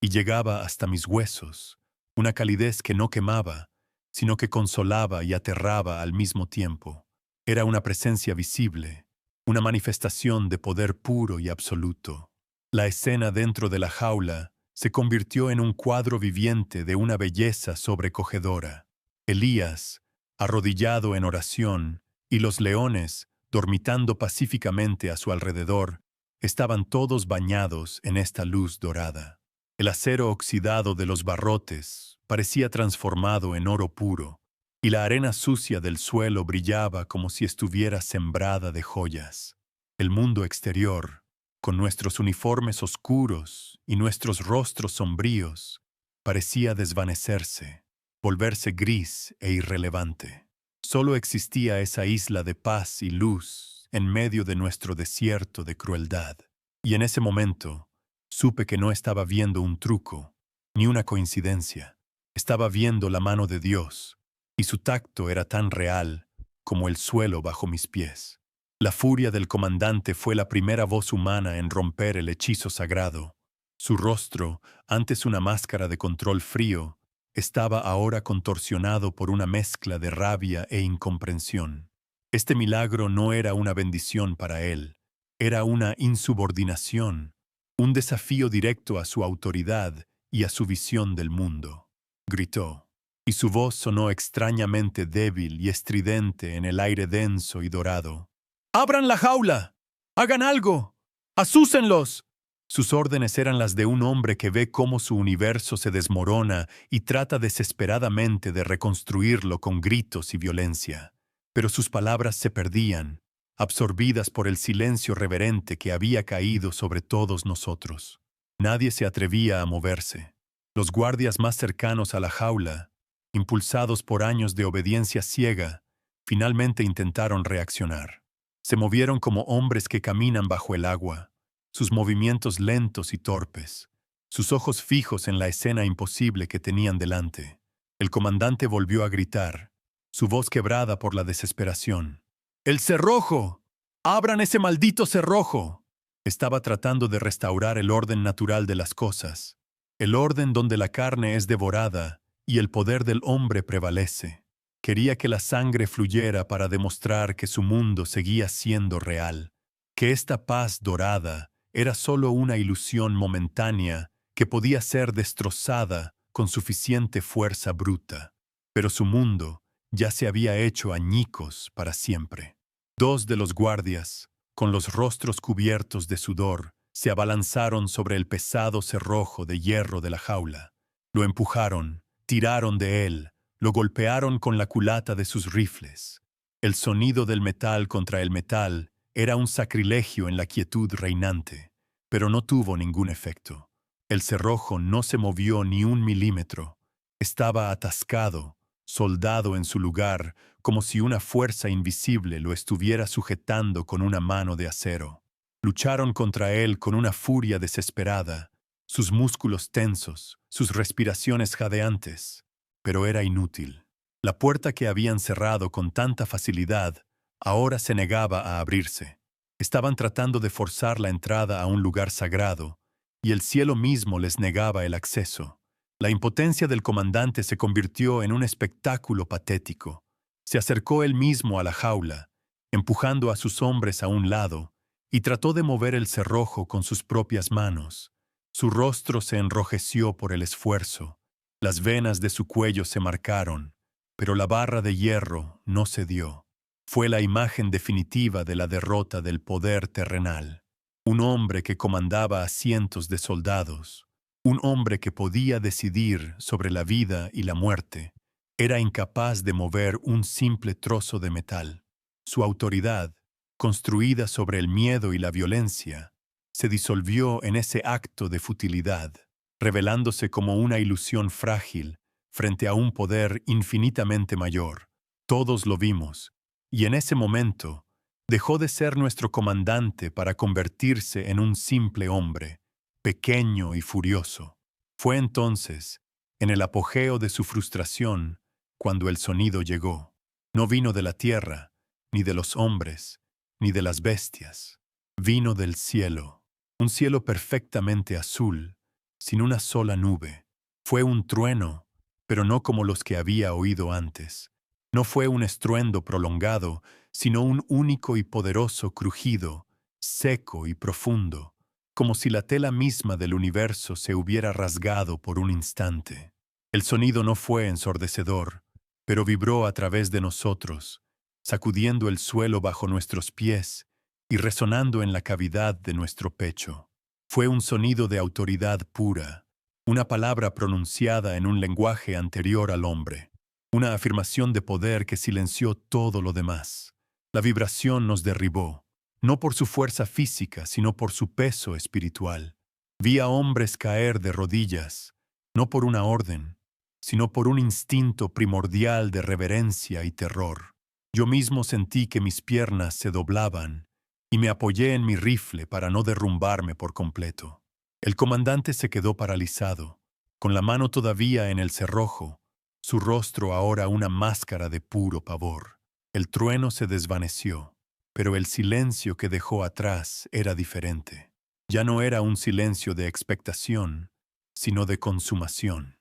y llegaba hasta mis huesos, una calidez que no quemaba, sino que consolaba y aterraba al mismo tiempo. Era una presencia visible, una manifestación de poder puro y absoluto. La escena dentro de la jaula se convirtió en un cuadro viviente de una belleza sobrecogedora. Elías, arrodillado en oración, y los leones, dormitando pacíficamente a su alrededor, estaban todos bañados en esta luz dorada. El acero oxidado de los barrotes parecía transformado en oro puro, y la arena sucia del suelo brillaba como si estuviera sembrada de joyas. El mundo exterior, con nuestros uniformes oscuros y nuestros rostros sombríos, parecía desvanecerse, volverse gris e irrelevante. Solo existía esa isla de paz y luz en medio de nuestro desierto de crueldad. Y en ese momento, supe que no estaba viendo un truco, ni una coincidencia. Estaba viendo la mano de Dios, y su tacto era tan real como el suelo bajo mis pies. La furia del comandante fue la primera voz humana en romper el hechizo sagrado. Su rostro, antes una máscara de control frío, estaba ahora contorsionado por una mezcla de rabia e incomprensión. Este milagro no era una bendición para él, era una insubordinación, un desafío directo a su autoridad y a su visión del mundo. Gritó, y su voz sonó extrañamente débil y estridente en el aire denso y dorado. ¡Abran la jaula! ¡Hagan algo! ¡Asúsenlos! Sus órdenes eran las de un hombre que ve cómo su universo se desmorona y trata desesperadamente de reconstruirlo con gritos y violencia. Pero sus palabras se perdían, absorbidas por el silencio reverente que había caído sobre todos nosotros. Nadie se atrevía a moverse. Los guardias más cercanos a la jaula, impulsados por años de obediencia ciega, finalmente intentaron reaccionar. Se movieron como hombres que caminan bajo el agua, sus movimientos lentos y torpes, sus ojos fijos en la escena imposible que tenían delante. El comandante volvió a gritar, su voz quebrada por la desesperación. ¡El cerrojo! ¡Abran ese maldito cerrojo! Estaba tratando de restaurar el orden natural de las cosas, el orden donde la carne es devorada y el poder del hombre prevalece. Quería que la sangre fluyera para demostrar que su mundo seguía siendo real, que esta paz dorada era solo una ilusión momentánea que podía ser destrozada con suficiente fuerza bruta. Pero su mundo ya se había hecho añicos para siempre. Dos de los guardias, con los rostros cubiertos de sudor, se abalanzaron sobre el pesado cerrojo de hierro de la jaula. Lo empujaron, tiraron de él, lo golpearon con la culata de sus rifles. El sonido del metal contra el metal era un sacrilegio en la quietud reinante, pero no tuvo ningún efecto. El cerrojo no se movió ni un milímetro. Estaba atascado, soldado en su lugar, como si una fuerza invisible lo estuviera sujetando con una mano de acero. Lucharon contra él con una furia desesperada, sus músculos tensos, sus respiraciones jadeantes. Pero era inútil. La puerta que habían cerrado con tanta facilidad ahora se negaba a abrirse. Estaban tratando de forzar la entrada a un lugar sagrado, y el cielo mismo les negaba el acceso. La impotencia del comandante se convirtió en un espectáculo patético. Se acercó él mismo a la jaula, empujando a sus hombres a un lado, y trató de mover el cerrojo con sus propias manos. Su rostro se enrojeció por el esfuerzo. Las venas de su cuello se marcaron, pero la barra de hierro no cedió. Fue la imagen definitiva de la derrota del poder terrenal. Un hombre que comandaba a cientos de soldados, un hombre que podía decidir sobre la vida y la muerte, era incapaz de mover un simple trozo de metal. Su autoridad, construida sobre el miedo y la violencia, se disolvió en ese acto de futilidad, revelándose como una ilusión frágil frente a un poder infinitamente mayor. Todos lo vimos, y en ese momento dejó de ser nuestro comandante para convertirse en un simple hombre, pequeño y furioso. Fue entonces, en el apogeo de su frustración, cuando el sonido llegó. No vino de la tierra, ni de los hombres, ni de las bestias. Vino del cielo, un cielo perfectamente azul, sin una sola nube. Fue un trueno, pero no como los que había oído antes. No fue un estruendo prolongado, sino un único y poderoso crujido, seco y profundo, como si la tela misma del universo se hubiera rasgado por un instante. El sonido no fue ensordecedor, pero vibró a través de nosotros, sacudiendo el suelo bajo nuestros pies y resonando en la cavidad de nuestro pecho. Fue un sonido de autoridad pura, una palabra pronunciada en un lenguaje anterior al hombre, una afirmación de poder que silenció todo lo demás. La vibración nos derribó, no por su fuerza física, sino por su peso espiritual. Vi a hombres caer de rodillas, no por una orden, sino por un instinto primordial de reverencia y terror. Yo mismo sentí que mis piernas se doblaban y me apoyé en mi rifle para no derrumbarme por completo. El comandante se quedó paralizado, con la mano todavía en el cerrojo, su rostro ahora una máscara de puro pavor. El trueno se desvaneció, pero el silencio que dejó atrás era diferente. Ya no era un silencio de expectación, sino de consumación.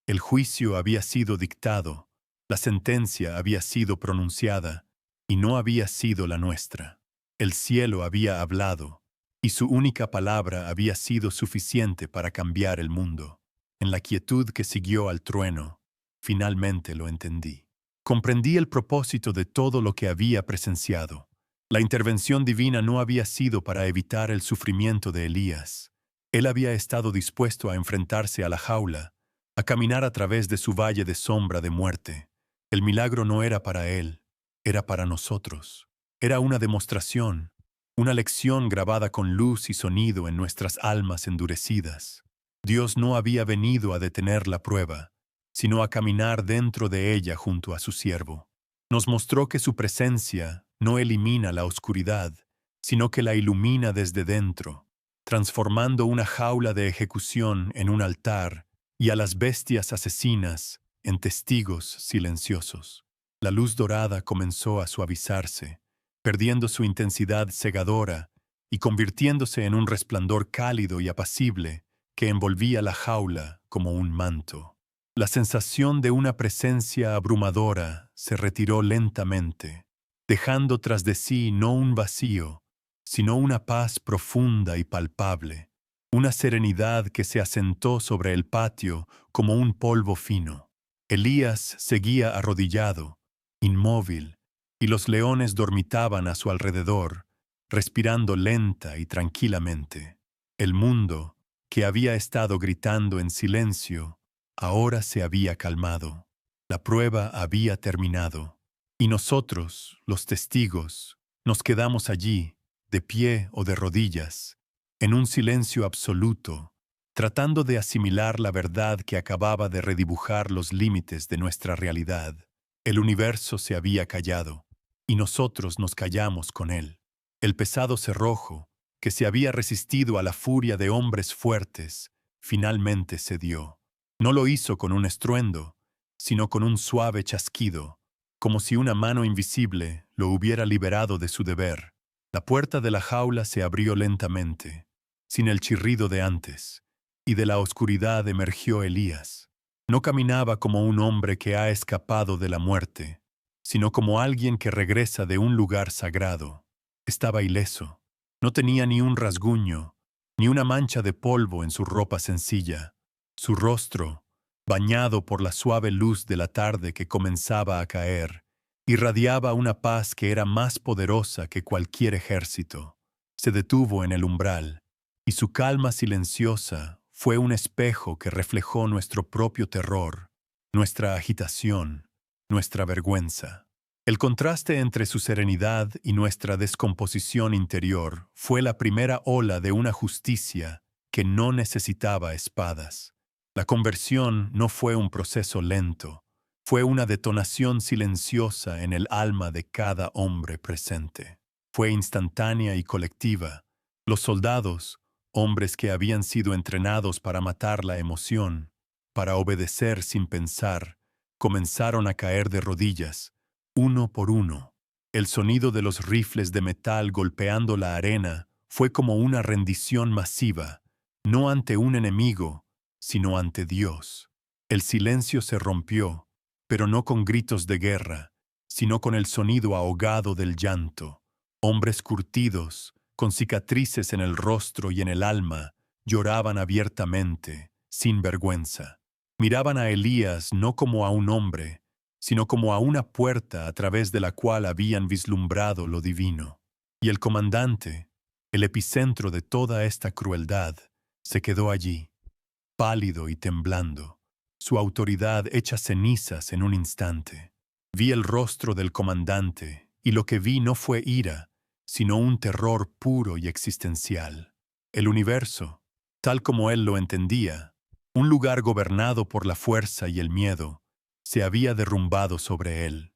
El juicio había sido dictado, la sentencia había sido pronunciada, y no había sido la nuestra. El cielo había hablado, y su única palabra había sido suficiente para cambiar el mundo. En la quietud que siguió al trueno, finalmente lo entendí. Comprendí el propósito de todo lo que había presenciado. La intervención divina no había sido para evitar el sufrimiento de Elías. Él había estado dispuesto a enfrentarse a la jaula, a caminar a través de su valle de sombra de muerte. El milagro no era para él, era para nosotros. Era una demostración, una lección grabada con luz y sonido en nuestras almas endurecidas. Dios no había venido a detener la prueba, sino a caminar dentro de ella junto a su siervo. Nos mostró que su presencia no elimina la oscuridad, sino que la ilumina desde dentro, transformando una jaula de ejecución en un altar y a las bestias asesinas en testigos silenciosos. La luz dorada comenzó a suavizarse, perdiendo su intensidad cegadora y convirtiéndose en un resplandor cálido y apacible que envolvía la jaula como un manto. La sensación de una presencia abrumadora se retiró lentamente, dejando tras de sí no un vacío, sino una paz profunda y palpable, una serenidad que se asentó sobre el patio como un polvo fino. Elías seguía arrodillado, inmóvil, y los leones dormitaban a su alrededor, respirando lenta y tranquilamente. El mundo, que había estado gritando en silencio, ahora se había calmado. La prueba había terminado. Y nosotros, los testigos, nos quedamos allí, de pie o de rodillas, en un silencio absoluto, tratando de asimilar la verdad que acababa de redibujar los límites de nuestra realidad. El universo se había callado, y nosotros nos callamos con él. El pesado cerrojo, que se había resistido a la furia de hombres fuertes, finalmente cedió. No lo hizo con un estruendo, sino con un suave chasquido, como si una mano invisible lo hubiera liberado de su deber. La puerta de la jaula se abrió lentamente, sin el chirrido de antes, y de la oscuridad emergió Elías. No caminaba como un hombre que ha escapado de la muerte, sino como alguien que regresa de un lugar sagrado. Estaba ileso. No tenía ni un rasguño, ni una mancha de polvo en su ropa sencilla. Su rostro, bañado por la suave luz de la tarde que comenzaba a caer, irradiaba una paz que era más poderosa que cualquier ejército. Se detuvo en el umbral, y su calma silenciosa fue un espejo que reflejó nuestro propio terror, nuestra agitación, nuestra vergüenza. El contraste entre su serenidad y nuestra descomposición interior fue la primera ola de una justicia que no necesitaba espadas. La conversión no fue un proceso lento, fue una detonación silenciosa en el alma de cada hombre presente. Fue instantánea y colectiva. Los soldados, hombres que habían sido entrenados para matar la emoción, para obedecer sin pensar, comenzaron a caer de rodillas, uno por uno. El sonido de los rifles de metal golpeando la arena fue como una rendición masiva, no ante un enemigo, sino ante Dios. El silencio se rompió, pero no con gritos de guerra, sino con el sonido ahogado del llanto. Hombres curtidos, con cicatrices en el rostro y en el alma, lloraban abiertamente, sin vergüenza. Miraban a Elías no como a un hombre, sino como a una puerta a través de la cual habían vislumbrado lo divino. Y el comandante, el epicentro de toda esta crueldad, se quedó allí, pálido y temblando, su autoridad hecha cenizas en un instante. Vi el rostro del comandante, y lo que vi no fue ira, sino un terror puro y existencial. El universo, tal como él lo entendía, un lugar gobernado por la fuerza y el miedo, se había derrumbado sobre él.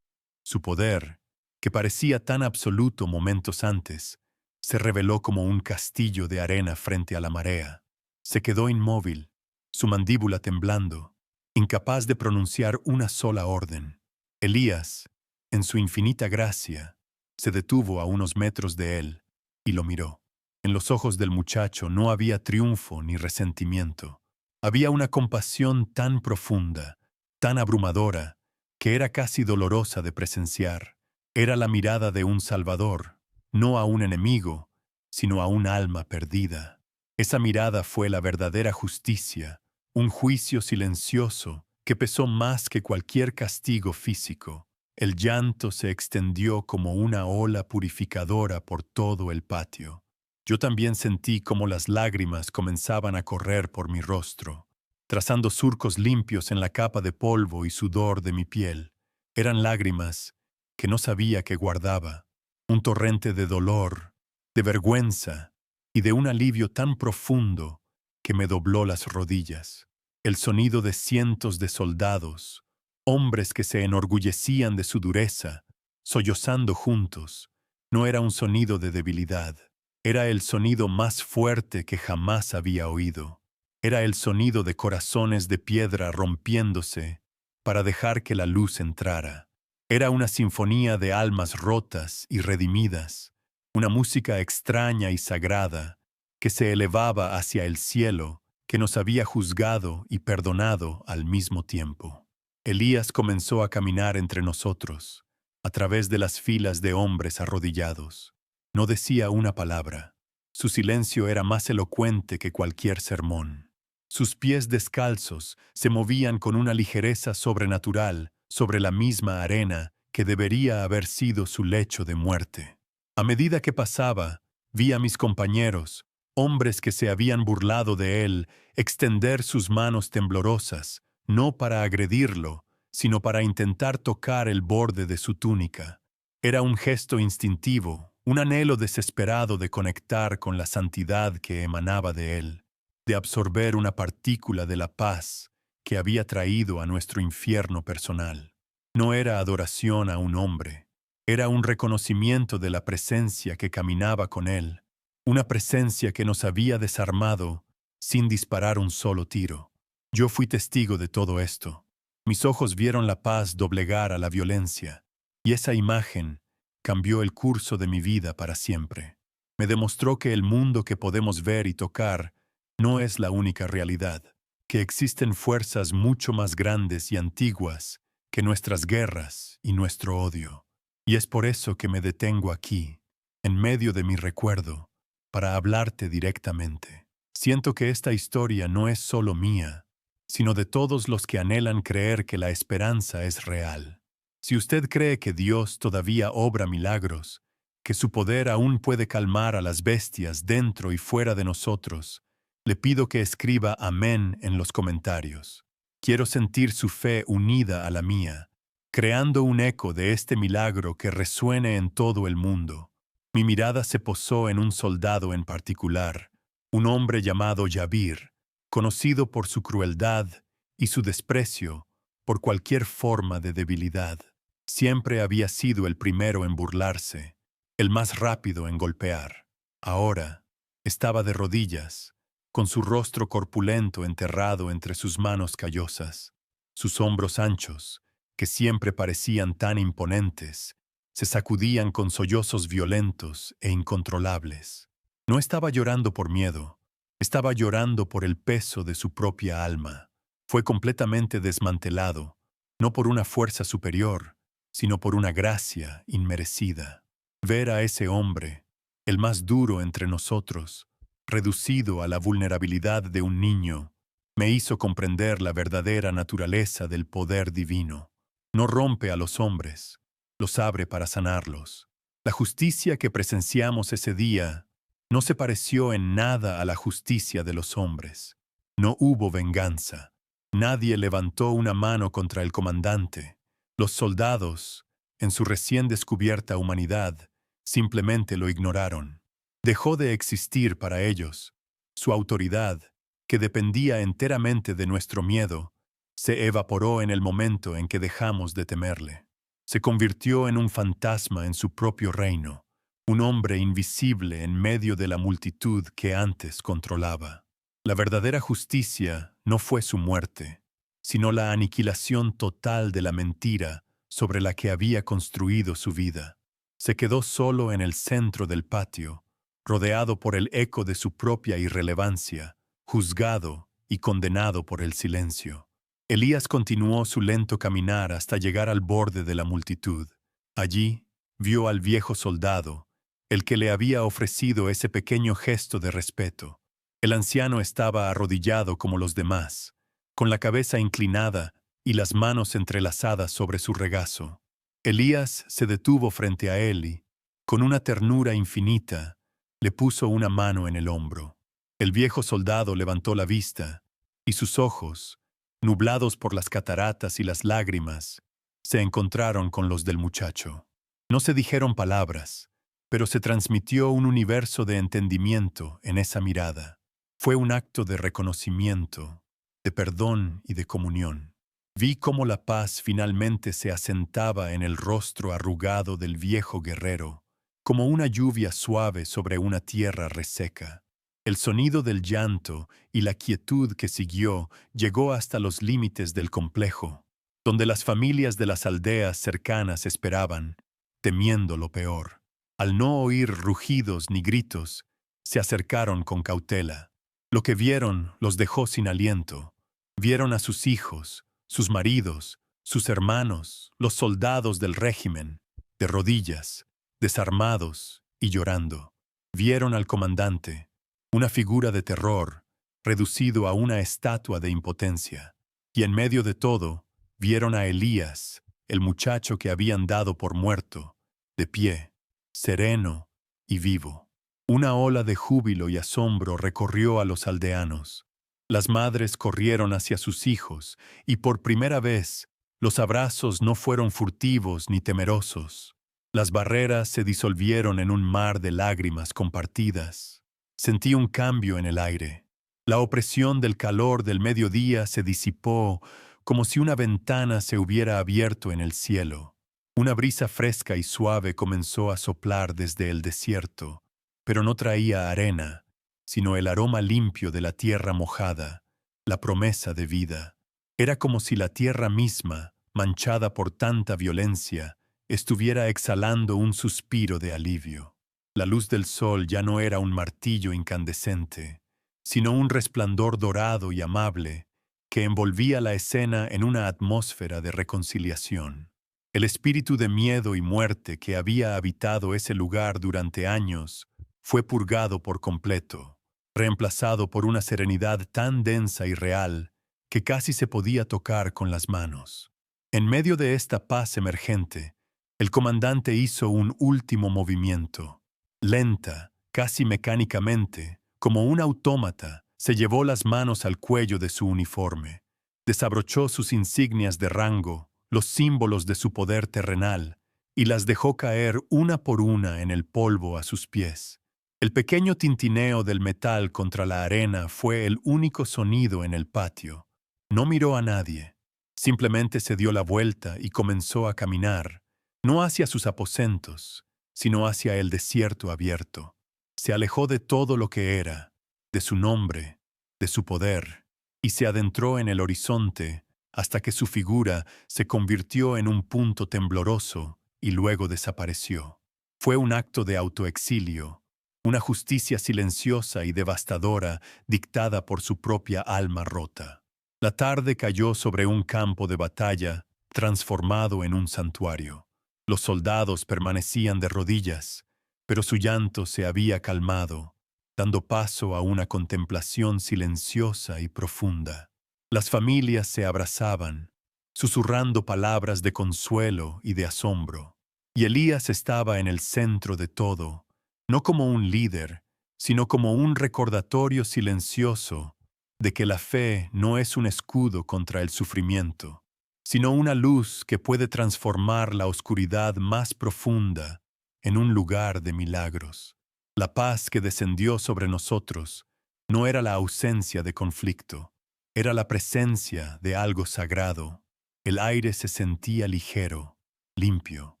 Su poder, que parecía tan absoluto momentos antes, se reveló como un castillo de arena frente a la marea. Se quedó inmóvil, su mandíbula temblando, incapaz de pronunciar una sola orden. Elías, en su infinita gracia, se detuvo a unos metros de él y lo miró. En los ojos del muchacho no había triunfo ni resentimiento. Había una compasión tan profunda, tan abrumadora, que era casi dolorosa de presenciar. Era la mirada de un salvador, no a un enemigo, sino a un alma perdida. Esa mirada fue la verdadera justicia, un juicio silencioso que pesó más que cualquier castigo físico. El llanto se extendió como una ola purificadora por todo el patio. Yo también sentí como las lágrimas comenzaban a correr por mi rostro, trazando surcos limpios en la capa de polvo y sudor de mi piel. Eran lágrimas que no sabía que guardaba, un torrente de dolor, de vergüenza y de un alivio tan profundo que me dobló las rodillas. El sonido de cientos de soldados, hombres que se enorgullecían de su dureza, sollozando juntos, no era un sonido de debilidad. Era el sonido más fuerte que jamás había oído. Era el sonido de corazones de piedra rompiéndose para dejar que la luz entrara. Era una sinfonía de almas rotas y redimidas, una música extraña y sagrada que se elevaba hacia el cielo, que nos había juzgado y perdonado al mismo tiempo. Elías comenzó a caminar entre nosotros, a través de las filas de hombres arrodillados. No decía una palabra. Su silencio era más elocuente que cualquier sermón. Sus pies descalzos se movían con una ligereza sobrenatural sobre la misma arena que debería haber sido su lecho de muerte. A medida que pasaba, vi a mis compañeros, hombres que se habían burlado de él, extender sus manos temblorosas, no para agredirlo, sino para intentar tocar el borde de su túnica. Era un gesto instintivo, un anhelo desesperado de conectar con la santidad que emanaba de él, de absorber una partícula de la paz que había traído a nuestro infierno personal. No era adoración a un hombre, era un reconocimiento de la presencia que caminaba con él, una presencia que nos había desarmado sin disparar un solo tiro. Yo fui testigo de todo esto. Mis ojos vieron la paz doblegar a la violencia, y esa imagen cambió el curso de mi vida para siempre. Me demostró que el mundo que podemos ver y tocar no es la única realidad, que existen fuerzas mucho más grandes y antiguas que nuestras guerras y nuestro odio. Y es por eso que me detengo aquí, en medio de mi recuerdo, para hablarte directamente. Siento que esta historia no es solo mía, sino de todos los que anhelan creer que la esperanza es real. Si usted cree que Dios todavía obra milagros, que su poder aún puede calmar a las bestias dentro y fuera de nosotros, le pido que escriba amén en los comentarios. Quiero sentir su fe unida a la mía, creando un eco de este milagro que resuene en todo el mundo. Mi mirada se posó en un soldado en particular, un hombre llamado Yabir, conocido por su crueldad y su desprecio por cualquier forma de debilidad. Siempre había sido el primero en burlarse, el más rápido en golpear. Ahora estaba de rodillas, con su rostro corpulento enterrado entre sus manos callosas. Sus hombros anchos, que siempre parecían tan imponentes, se sacudían con sollozos violentos e incontrolables. No estaba llorando por miedo, estaba llorando por el peso de su propia alma. Fue completamente desmantelado, no por una fuerza superior, sino por una gracia inmerecida. Ver a ese hombre, el más duro entre nosotros, reducido a la vulnerabilidad de un niño, me hizo comprender la verdadera naturaleza del poder divino. No rompe a los hombres, los abre para sanarlos. La justicia que presenciamos ese día no se pareció en nada a la justicia de los hombres. No hubo venganza. Nadie levantó una mano contra el comandante. Los soldados, en su recién descubierta humanidad, simplemente lo ignoraron. Dejó de existir para ellos. Su autoridad, que dependía enteramente de nuestro miedo, se evaporó en el momento en que dejamos de temerle. Se convirtió en un fantasma en su propio reino, un hombre invisible en medio de la multitud que antes controlaba. La verdadera justicia no fue su muerte, sino la aniquilación total de la mentira sobre la que había construido su vida. Se quedó solo en el centro del patio, rodeado por el eco de su propia irrelevancia, juzgado y condenado por el silencio. Elías continuó su lento caminar hasta llegar al borde de la multitud. Allí vio al viejo soldado, el que le había ofrecido ese pequeño gesto de respeto. El anciano estaba arrodillado como los demás, con la cabeza inclinada y las manos entrelazadas sobre su regazo. Elías se detuvo frente a él y, con una ternura infinita, le puso una mano en el hombro. El viejo soldado levantó la vista, y sus ojos, nublados por las cataratas y las lágrimas, se encontraron con los del muchacho. No se dijeron palabras, pero se transmitió un universo de entendimiento en esa mirada. Fue un acto de reconocimiento, de perdón y de comunión. Vi cómo la paz finalmente se asentaba en el rostro arrugado del viejo guerrero, como una lluvia suave sobre una tierra reseca. El sonido del llanto y la quietud que siguió llegó hasta los límites del complejo. donde las familias de las aldeas cercanas esperaban, temiendo lo peor. Al no oír rugidos ni gritos, se acercaron con cautela. Lo que vieron los dejó sin aliento. Vieron a sus hijos, sus maridos, sus hermanos, los soldados del régimen, de rodillas, desarmados y llorando. Vieron al comandante, una figura de terror, reducido a una estatua de impotencia. Y en medio de todo, vieron a Elías, el muchacho que habían dado por muerto, de pie, sereno y vivo. Una ola de júbilo y asombro recorrió a los aldeanos. Las madres corrieron hacia sus hijos, y por primera vez, los abrazos no fueron furtivos ni temerosos. Las barreras se disolvieron en un mar de lágrimas compartidas. Sentí un cambio en el aire. La opresión del calor del mediodía se disipó como si una ventana se hubiera abierto en el cielo. Una brisa fresca y suave comenzó a soplar desde el desierto, pero no traía arena, sino el aroma limpio de la tierra mojada, la promesa de vida. Era como si la tierra misma, manchada por tanta violencia, estuviera exhalando un suspiro de alivio. La luz del sol ya no era un martillo incandescente, sino un resplandor dorado y amable que envolvía la escena en una atmósfera de reconciliación. El espíritu de miedo y muerte que había habitado ese lugar durante años fue purgado por completo, reemplazado por una serenidad tan densa y real que casi se podía tocar con las manos. En medio de esta paz emergente, el comandante hizo un último movimiento. Lenta, casi mecánicamente, como un autómata, se llevó las manos al cuello de su uniforme, desabrochó sus insignias de rango, los símbolos de su poder terrenal, y las dejó caer una por una en el polvo a sus pies. El pequeño tintineo del metal contra la arena fue el único sonido en el patio. No miró a nadie, simplemente se dio la vuelta y comenzó a caminar, no hacia sus aposentos, sino hacia el desierto abierto. Se alejó de todo lo que era, de su nombre, de su poder, y se adentró en el horizonte hasta que su figura se convirtió en un punto tembloroso y luego desapareció. Fue un acto de autoexilio, una justicia silenciosa y devastadora dictada por su propia alma rota. La tarde cayó sobre un campo de batalla transformado en un santuario. Los soldados permanecían de rodillas, pero su llanto se había calmado, dando paso a una contemplación silenciosa y profunda. Las familias se abrazaban, susurrando palabras de consuelo y de asombro, y Elías estaba en el centro de todo, no como un líder, sino como un recordatorio silencioso de que la fe no es un escudo contra el sufrimiento, sino una luz que puede transformar la oscuridad más profunda en un lugar de milagros. La paz que descendió sobre nosotros no era la ausencia de conflicto, era la presencia de algo sagrado. El aire se sentía ligero, limpio,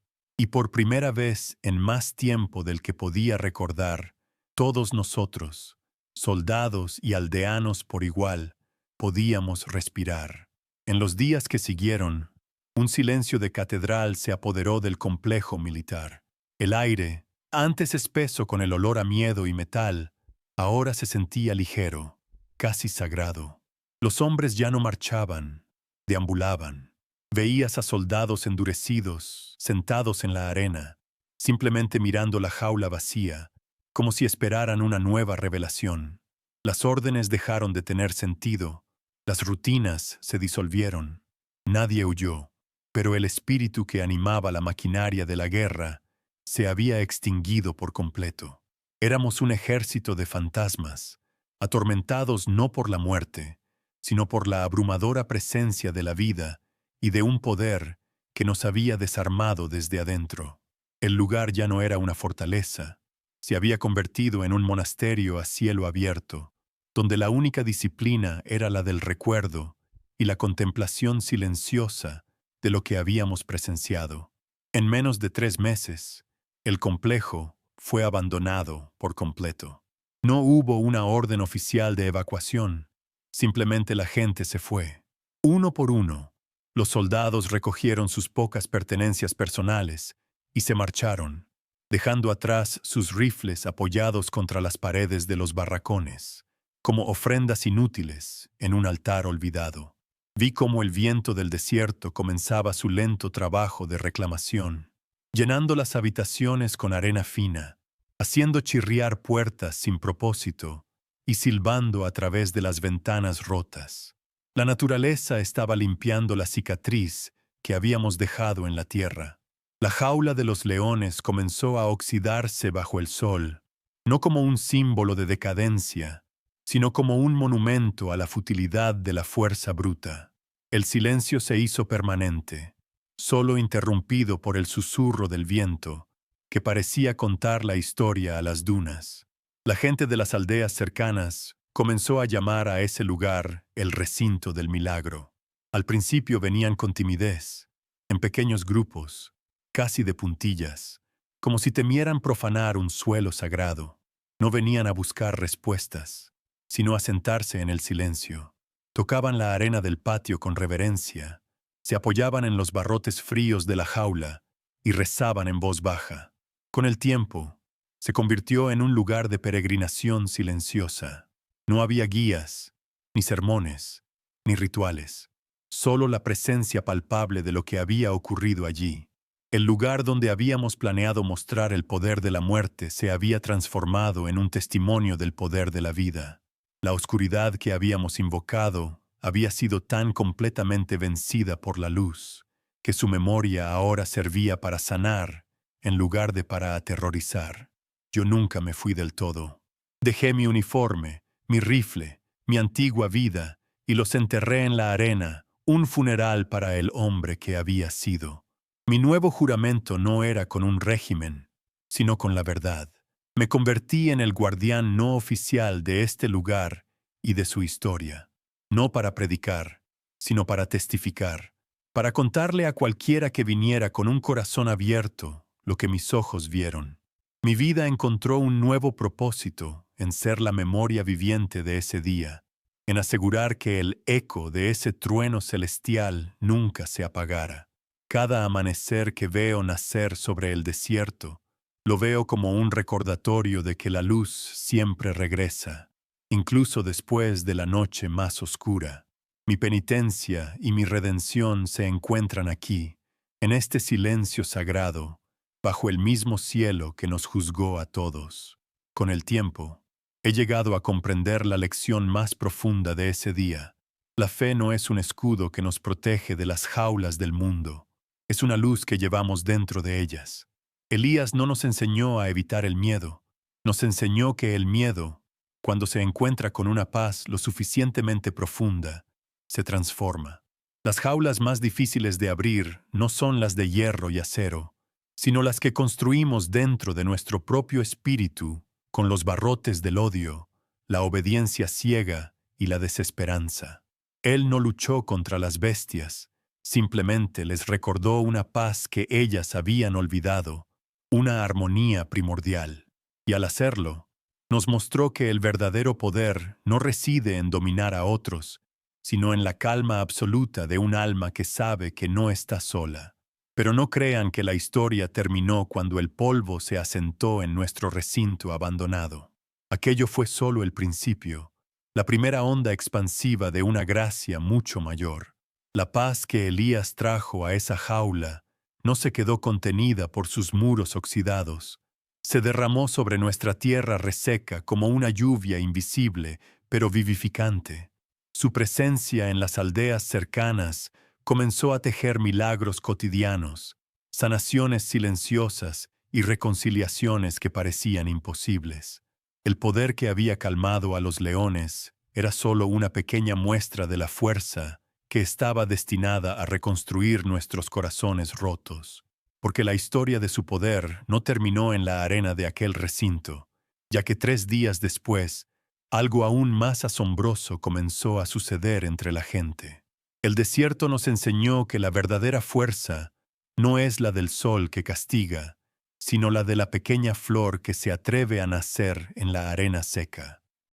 y por primera vez en más tiempo del que podía recordar, todos nosotros, soldados y aldeanos por igual, podíamos respirar. En los días que siguieron, un silencio de catedral se apoderó del complejo militar. El aire, antes espeso con el olor a miedo y metal, ahora se sentía ligero, casi sagrado. Los hombres ya no marchaban, deambulaban. Veías a soldados endurecidos, sentados en la arena, simplemente mirando la jaula vacía, como si esperaran una nueva revelación. Las órdenes dejaron de tener sentido, las rutinas se disolvieron. Nadie huyó, pero el espíritu que animaba la maquinaria de la guerra se había extinguido por completo. Éramos un ejército de fantasmas, atormentados no por la muerte, sino por la abrumadora presencia de la vida y de un poder que nos había desarmado desde adentro. El lugar ya no era una fortaleza, se había convertido en un monasterio a cielo abierto, donde la única disciplina era la del recuerdo y la contemplación silenciosa de lo que habíamos presenciado. En menos de 3 meses, el complejo fue abandonado por completo. No hubo una orden oficial de evacuación, simplemente la gente se fue. Uno por uno, Los soldados recogieron sus pocas pertenencias personales y se marcharon, dejando atrás sus rifles apoyados contra las paredes de los barracones, como ofrendas inútiles en un altar olvidado. Vi cómo el viento del desierto comenzaba su lento trabajo de reclamación, llenando las habitaciones con arena fina, haciendo chirriar puertas sin propósito y silbando a través de las ventanas rotas. La naturaleza estaba limpiando la cicatriz que habíamos dejado en la tierra. La jaula de los leones comenzó a oxidarse bajo el sol, no como un símbolo de decadencia, sino como un monumento a la futilidad de la fuerza bruta. El silencio se hizo permanente, solo interrumpido por el susurro del viento, que parecía contar la historia a las dunas. La gente de las aldeas cercanas comenzó a llamar a ese lugar el recinto del milagro. Al principio venían con timidez, en pequeños grupos, casi de puntillas, como si temieran profanar un suelo sagrado. No venían a buscar respuestas, sino a sentarse en el silencio. Tocaban la arena del patio con reverencia, se apoyaban en los barrotes fríos de la jaula y rezaban en voz baja. Con el tiempo, se convirtió en un lugar de peregrinación silenciosa. No había guías, ni sermones, ni rituales, solo la presencia palpable de lo que había ocurrido allí. El lugar donde habíamos planeado mostrar el poder de la muerte se había transformado en un testimonio del poder de la vida. La oscuridad que habíamos invocado había sido tan completamente vencida por la luz, que su memoria ahora servía para sanar en lugar de para aterrorizar. Yo nunca me fui del todo. Dejé mi uniforme, mi rifle, mi antigua vida, y los enterré en la arena, un funeral para el hombre que había sido. Mi nuevo juramento no era con un régimen, sino con la verdad. Me convertí en el guardián no oficial de este lugar y de su historia, no para predicar, sino para testificar, para contarle a cualquiera que viniera con un corazón abierto lo que mis ojos vieron. Mi vida encontró un nuevo propósito en ser la memoria viviente de ese día, en asegurar que el eco de ese trueno celestial nunca se apagara. Cada amanecer que veo nacer sobre el desierto, lo veo como un recordatorio de que la luz siempre regresa, incluso después de la noche más oscura. Mi penitencia y mi redención se encuentran aquí, en este silencio sagrado, bajo el mismo cielo que nos juzgó a todos. Con el tiempo, he llegado a comprender la lección más profunda de ese día. La fe no es un escudo que nos protege de las jaulas del mundo. Es una luz que llevamos dentro de ellas. Elías no nos enseñó a evitar el miedo. Nos enseñó que el miedo, cuando se encuentra con una paz lo suficientemente profunda, se transforma. Las jaulas más difíciles de abrir no son las de hierro y acero, sino las que construimos dentro de nuestro propio espíritu con los barrotes del odio, la obediencia ciega y la desesperanza. Él no luchó contra las bestias, simplemente les recordó una paz que ellas habían olvidado, una armonía primordial. Y al hacerlo, nos mostró que el verdadero poder no reside en dominar a otros, sino en la calma absoluta de un alma que sabe que no está sola. Pero no crean que la historia terminó cuando el polvo se asentó en nuestro recinto abandonado. Aquello fue solo el principio, la primera onda expansiva de una gracia mucho mayor. La paz que Elías trajo a esa jaula no se quedó contenida por sus muros oxidados. Se derramó sobre nuestra tierra reseca como una lluvia invisible, pero vivificante. Su presencia en las aldeas cercanas comenzó a tejer milagros cotidianos, sanaciones silenciosas y reconciliaciones que parecían imposibles. El poder que había calmado a los leones era solo una pequeña muestra de la fuerza que estaba destinada a reconstruir nuestros corazones rotos, porque la historia de su poder no terminó en la arena de aquel recinto, ya que 3 días después, algo aún más asombroso comenzó a suceder entre la gente. El desierto nos enseñó que la verdadera fuerza no es la del sol que castiga, sino la de la pequeña flor que se atreve a nacer en la arena seca.